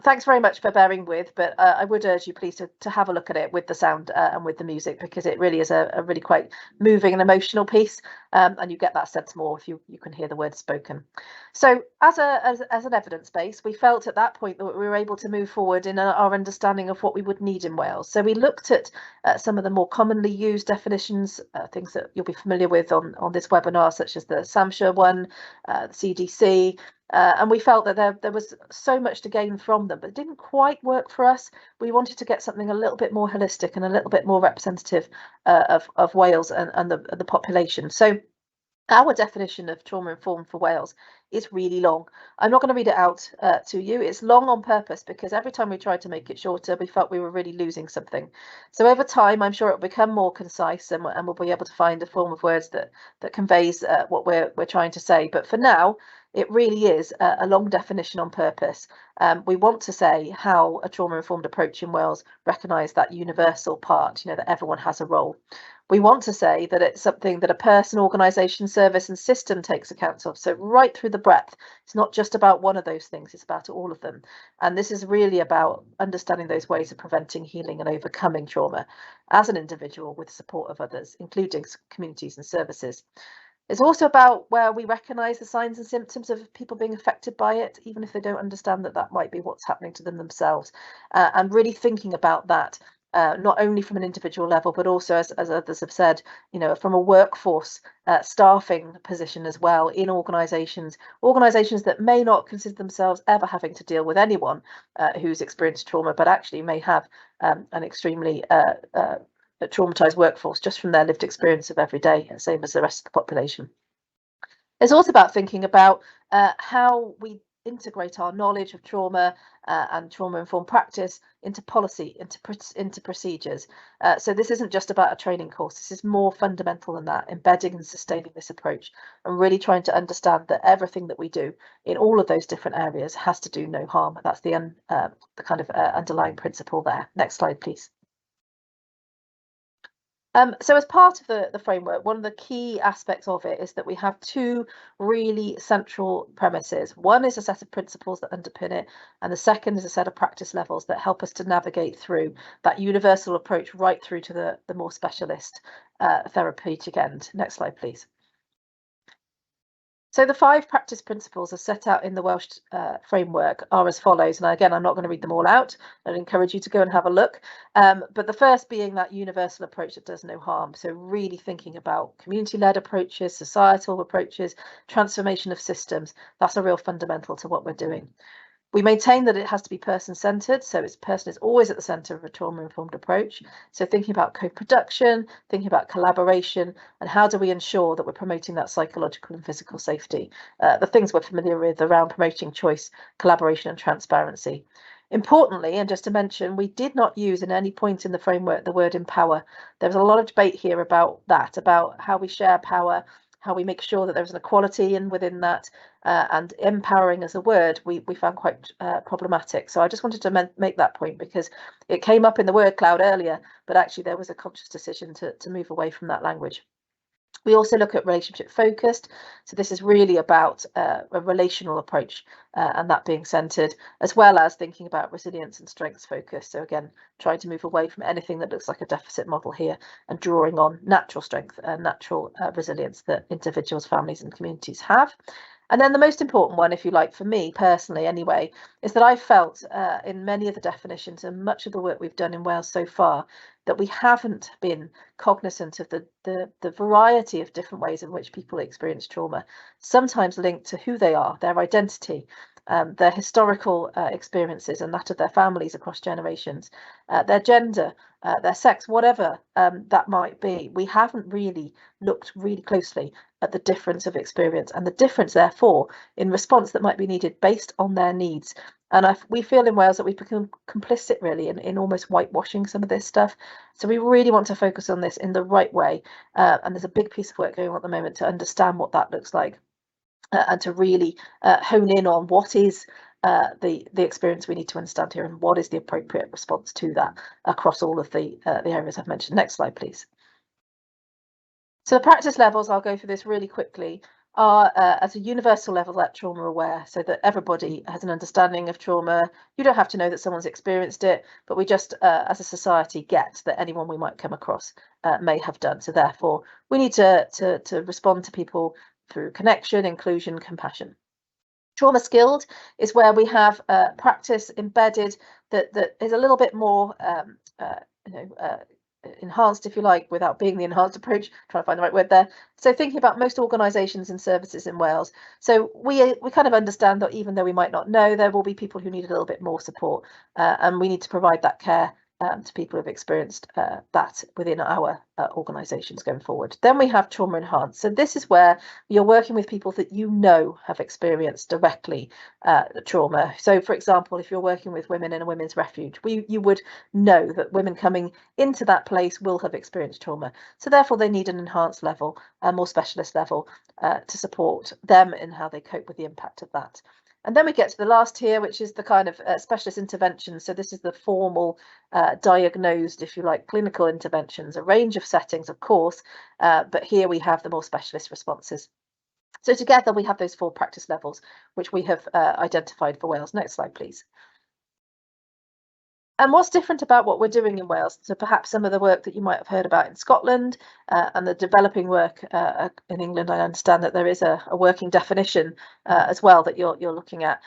thanks very much for bearing with, but I would urge you please to have a look at it with the sound and with the music, because it really is a really quite moving and emotional piece, and you get that sense more if you can hear the words spoken. So as an evidence base, we felt at that point that we were able to move forward in our understanding of what we would need in Wales. So we looked at some of the more commonly used definitions, things that you'll be familiar with on this webinar, such as the SAMHSA one, the CDC, And we felt that there was so much to gain from them, but it didn't quite work for us. We wanted to get something a little bit more holistic and a little bit more representative of Wales and the population. So our definition of trauma informed for Wales is really long. I'm not going to read it out to you. It's long on purpose because every time we tried to make it shorter, we felt we were really losing something. So over time, I'm sure it will become more concise, and we'll be able to find a form of words that conveys what we're trying to say. But for now, it really is a long definition on purpose. We want to say how a trauma-informed approach in Wales recognise that universal part, you know, that everyone has a role. We want to say that it's something that a person, organisation, service and system takes account of. So right through the breadth, it's not just about one of those things, it's about all of them. And this is really about understanding those ways of preventing, healing and overcoming trauma as an individual with support of others, including communities and services. It's also about where we recognise the signs and symptoms of people being affected by it, even if they don't understand that that might be what's happening to them themselves, and really thinking about that. Not only from an individual level, but also, as others have said, you know, from a workforce staffing position as well in organisations that may not consider themselves ever having to deal with anyone who's experienced trauma, but actually may have an extremely traumatised workforce just from their lived experience of every day, same as the rest of the population. It's also about thinking about how we integrate our knowledge of trauma and trauma-informed practice into policy, into procedures. So this isn't just about a training course. This is more fundamental than that, embedding and sustaining this approach and really trying to understand that everything that we do in all of those different areas has to do no harm. That's the kind of underlying principle there. Next slide, please. So as part of the framework, one of the key aspects of it is that we have two really central premises. One is a set of principles that underpin it, and the second is a set of practice levels that help us to navigate through that universal approach right through to the more specialist therapeutic end. Next slide, please. So the 5 practice principles are set out in the Welsh framework are as follows, and again, I'm not going to read them all out. I'd encourage you to go and have a look. But the first being that universal approach that does no harm. So really thinking about community-led approaches, societal approaches, transformation of systems. That's a real fundamental to what we're doing. We maintain that it has to be person-centred, so its person is always at the centre of a trauma-informed approach. So thinking about co-production, thinking about collaboration, and how do we ensure that we're promoting that psychological and physical safety, the things we're familiar with around promoting choice, collaboration and transparency. Importantly, and just to mention, we did not use at any point in the framework the word empower. There was a lot of debate here about that, about how we share power, how we make sure that there's an equality in within that, and empowering as a word we found quite problematic. So I just wanted to make that point because it came up in the word cloud earlier, but actually there was a conscious decision to move away from that language. We also look at relationship focused. So this is really about a relational approach and that being centered, as well as thinking about resilience and strengths focused. So again, trying to move away from anything that looks like a deficit model here and drawing on natural strength and natural resilience that individuals, families and communities have. And then the most important one, if you like, for me personally anyway, is that I felt in many of the definitions and much of the work we've done in Wales so far, that we haven't been cognizant of the variety of different ways in which people experience trauma, sometimes linked to who they are, their identity, their historical experiences and that of their families across generations, their gender, their sex, whatever that might be. We haven't really looked really closely at the difference of experience and the difference, therefore, in response that might be needed based on their needs. And we feel in Wales that we've become complicit really in almost whitewashing some of this stuff. So we really want to focus on this in the right way. And there's a big piece of work going on at the moment to understand what that looks like and to really hone in on what is the experience we need to understand here and what is the appropriate response to that across all of the areas I've mentioned. Next slide, please. So the practice levels, I'll go through this really quickly, are at a universal level that trauma aware, so that everybody has an understanding of trauma. You don't have to know that someone's experienced it, but we just as a society get that anyone we might come across may have done. So therefore we need to respond to people through connection, inclusion, compassion. Trauma skilled is where we have practice embedded that is a little bit more enhanced, if you like, without being the enhanced approach, trying to find the right word there. So thinking about most organisations and services in Wales. So we kind of understand that even though we might not know, there will be people who need a little bit more support, and we need to provide that care to people who've experienced that within our organisations going forward. Then we have trauma enhanced. So this is where you're working with people that you know have experienced directly trauma. So for example, if you're working with women in a women's refuge, you would know that women coming into that place will have experienced trauma. So therefore they need an enhanced level, a more specialist level to support them in how they cope with the impact of that. And then we get to the last tier, which is the kind of specialist intervention. So this is the formal diagnosed, if you like, clinical interventions, a range of settings, of course, but here we have the more specialist responses. So together we have those 4 practice levels, which we have identified for Wales. Next slide, please. And what's different about what we're doing in Wales to perhaps some of the work that you might have heard about in Scotland and the developing work in England? I understand that there is a working definition as well that you're looking at.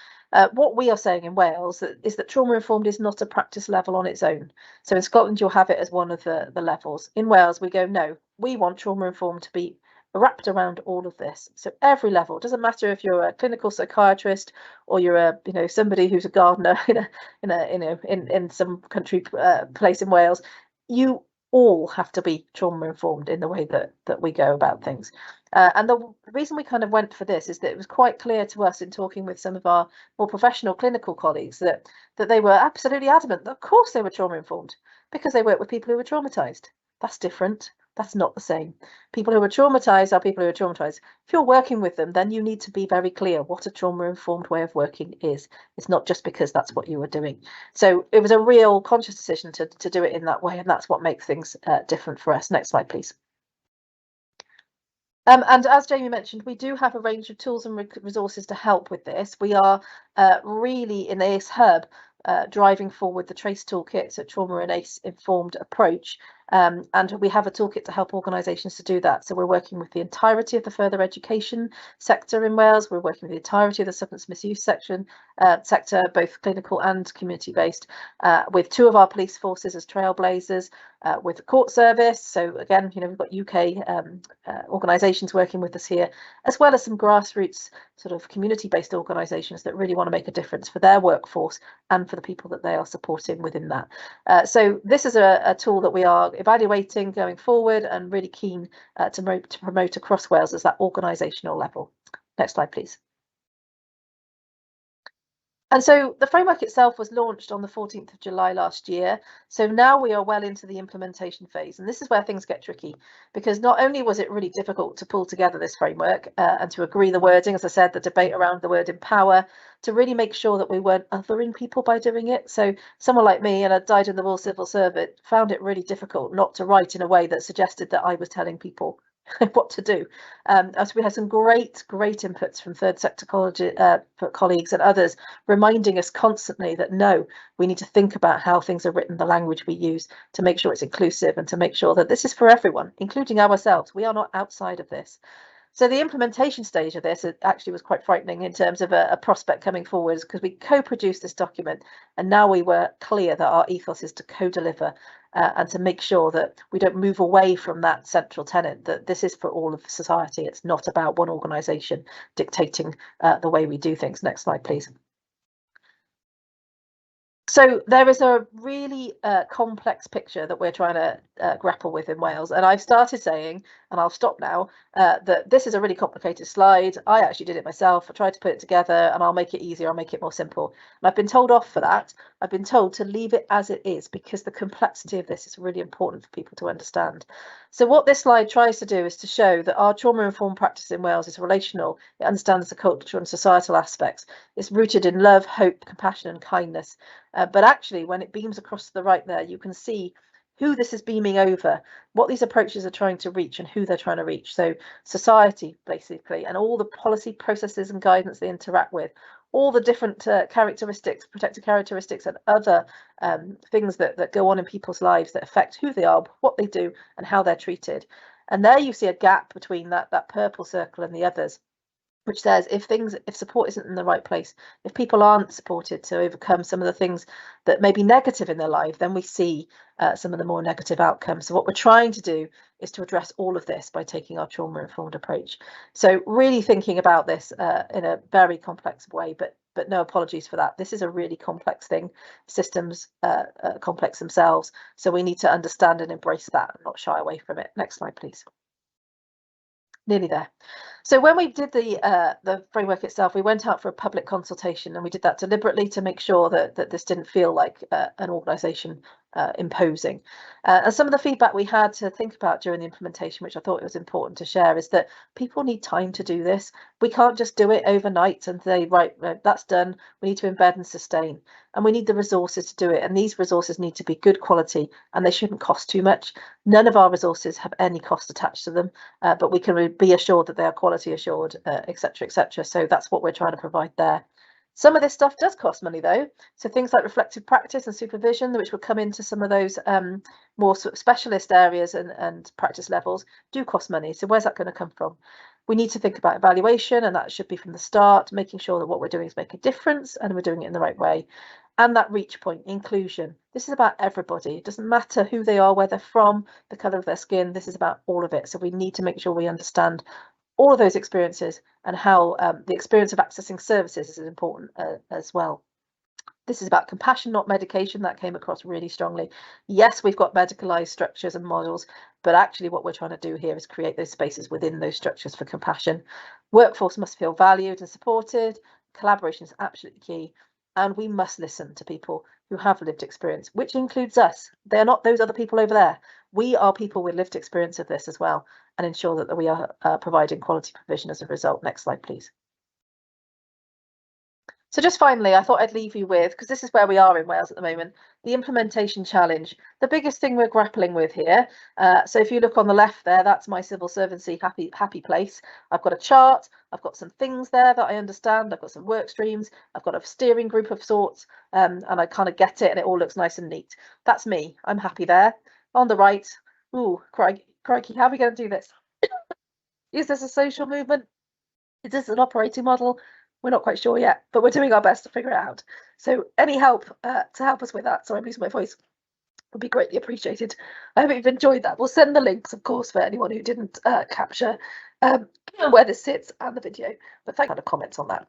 What we are saying in Wales is that trauma informed is not a practice level on its own. So in Scotland, you'll have it as one of the levels. In Wales, we go, no, we want trauma informed to be wrapped around all of this. So every level, it doesn't matter if you're a clinical psychiatrist or you're a somebody who's a gardener in some country place in Wales, you all have to be trauma informed in the way that we go about things. And the reason we kind of went for this is that it was quite clear to us in talking with some of our more professional clinical colleagues that they were absolutely adamant that of course they were trauma informed because they work with people who were traumatized. That's different. That's not the same. People who are traumatized are people who are traumatized. If you're working with them, then you need to be very clear what a trauma-informed way of working is. It's not just because that's what you were doing. So it was a real conscious decision to do it in that way, and that's what makes things different for us. Next slide, please. And as Jamie mentioned, we do have a range of tools and resources to help with this. We are really in this hub driving forward the TRACE toolkit, so trauma and ACE informed approach. And we have a toolkit to help organisations to do that. So we're working with the entirety of the further education sector in Wales. We're working with the entirety of the substance misuse sector, both clinical and community-based, with 2 of our police forces as trailblazers, with the court service. So again, we've got UK organisations working with us here, as well as some grassroots sort of community-based organisations that really want to make a difference for their workforce and for the people that they are supporting within that. So this is a tool that we are evaluating going forward and really keen to promote across Wales as that organisational level. Next slide, please. And so the framework itself was launched on the 14th of July last year. So now we are well into the implementation phase. And this is where things get tricky, because not only was it really difficult to pull together this framework and to agree the wording, as I said, the debate around the word empower, to really make sure that we weren't othering people by doing it. So someone like me, and a dyed-in-the-wool civil servant, found it really difficult not to write in a way that suggested that I was telling people what to do. As we had some great inputs from third sector colleagues and others reminding us constantly that no, we need to think about how things are written, the language we use, to make sure it's inclusive and to make sure that this is for everyone, including ourselves. We are not outside of this. So the implementation stage of this actually was quite frightening in terms of a prospect coming forwards, because we co-produced this document and now we were clear that our ethos is to co-deliver and to make sure that we don't move away from that central tenet, that this is for all of society. It's not about one organisation dictating the way we do things. Next slide, please. So there is a really complex picture that we're trying to grapple with in Wales. And I've started saying, and I'll stop now, that this is a really complicated slide. I actually did it myself. I tried to put it together and I'll make it easier. I'll make it more simple. And I've been told off for that. I've been told to leave it as it is because the complexity of this is really important for people to understand. So what this slide tries to do is to show that our trauma-informed practice in Wales is relational. It understands the cultural and societal aspects. It's rooted in love, hope, compassion and kindness. But actually, when it beams across to the right there, you can see who this is beaming over, what these approaches are trying to reach and who they're trying to reach. So society, basically, and all the policy processes and guidance they interact with, all the different characteristics, protected characteristics and other things that go on in people's lives that affect who they are, what they do and how they're treated. And there you see a gap between that purple circle and the others. which says if support isn't in the right place, if people aren't supported to overcome some of the things that may be negative in their life, then we see some of the more negative outcomes. So what we're trying to do is to address all of this by taking our trauma-informed approach. So really thinking about this in a very complex way, but no apologies for that. This is a really complex thing. Systems complex themselves, so we need to understand and embrace that and not shy away from it. Next slide, please. Nearly there. So when we did the framework itself, we went out for a public consultation, and we did that deliberately to make sure that this didn't feel like an organisation imposing. And some of the feedback we had to think about during the implementation, which I thought it was important to share, is that people need time to do this. We can't just do it overnight and say, right, that's done. We need to embed and sustain, and we need the resources to do it. And these resources need to be good quality, and they shouldn't cost too much. None of our resources have any cost attached to them, but we can be assured that they are quality assured, etc., etc. So that's what we're trying to provide there. Some of this stuff does cost money though. So things like reflective practice and supervision, which will come into some of those more sort of specialist areas and practice levels, do cost money. So where's that going to come from? We need to think about evaluation, and that should be from the start, making sure that what we're doing is make a difference and we're doing it in the right way. And that reach point, inclusion. This is about everybody. It doesn't matter who they are, where they're from, the colour of their skin. This is about all of it. So we need to make sure we understand all of those experiences and how the experience of accessing services is important as well. This is about compassion, not medication. That came across really strongly. Yes, we've got medicalized structures and models, but actually what we're trying to do here is create those spaces within those structures for compassion. Workforce must feel valued and supported. Collaboration is absolutely key. And we must listen to people who have lived experience, which includes us. They're not those other people over there. We are people with lived experience of this as well, and ensure that we are providing quality provision as a result. Next slide, please. So just finally, I thought I'd leave you with, because this is where we are in Wales at the moment, the implementation challenge. The biggest thing we're grappling with here. So if you look on the left there, that's my civil servancy happy place. I've got a chart. I've got some things there that I understand. I've got some work streams. I've got a steering group of sorts, and I kind of get it, and it all looks nice and neat. That's me. I'm happy there. On the right, ooh, crikey, how are we going to do this? Is this a social movement? Is this an operating model? We're not quite sure yet, but we're doing our best to figure it out. So any help to help us with that, sorry I'm losing my voice, would be greatly appreciated. I hope you've enjoyed that. We'll send the links, of course, for anyone who didn't capture where this sits and the video, but thank you for the comments on that.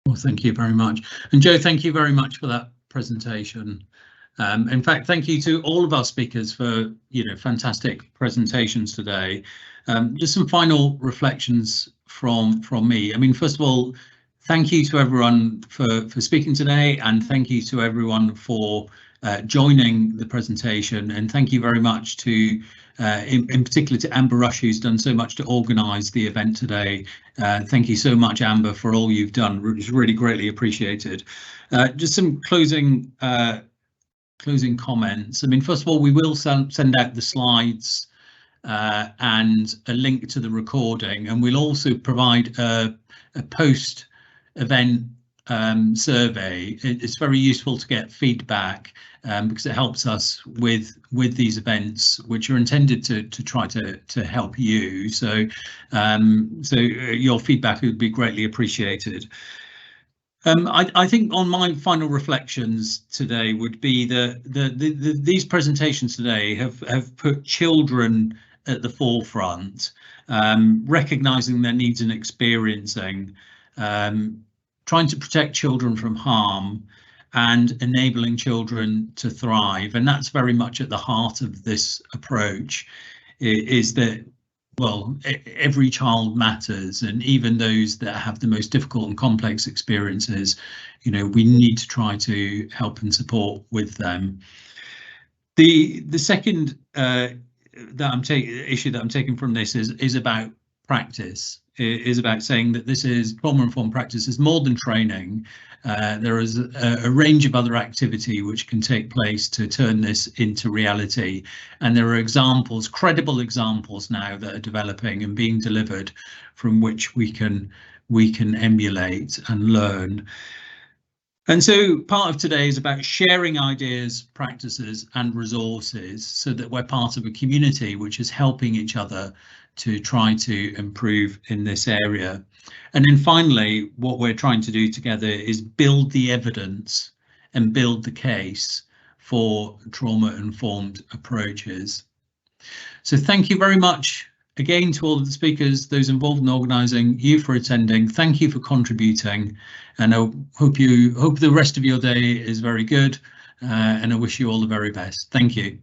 Well, thank you very much. And Joe, thank you very much for that presentation. In fact, thank you to all of our speakers for fantastic presentations today. Just some final reflections from me. I mean, first of all, thank you to everyone for speaking today, and thank you to everyone for joining the presentation, and thank you very much to in particular to Amber Rush, who's done so much to organise the event today. Thank you so much, Amber, for all you've done. It's really greatly appreciated. Just some closing comments. I mean, first of all, we will send out the slides and a link to the recording, and we'll also provide a post-event survey. It's very useful to get feedback because it helps us with these events, which are intended to try to help you. So your feedback would be greatly appreciated. I think on my final reflections today would be that these presentations today have put children at the forefront, recognising their needs and experiencing, trying to protect children from harm and enabling children to thrive. And that's very much at the heart of this approach, is that, well, every child matters, and even those that have the most difficult and complex experiences, we need to try to help and support with them. The second issue that I'm taking from this is about practice. It is about saying that this is trauma-informed practice is more than training. There is a range of other activity which can take place to turn this into reality, and there are examples, credible examples now that are developing and being delivered from which we can emulate and learn. And so part of today is about sharing ideas, practices and resources so that we're part of a community which is helping each other to try to improve in this area. And then finally, what we're trying to do together is build the evidence and build the case for trauma-informed approaches. So thank you very much again to all of the speakers, those involved in organising, you for attending. Thank you for contributing, and I hope the rest of your day is very good, and I wish you all the very best. Thank you.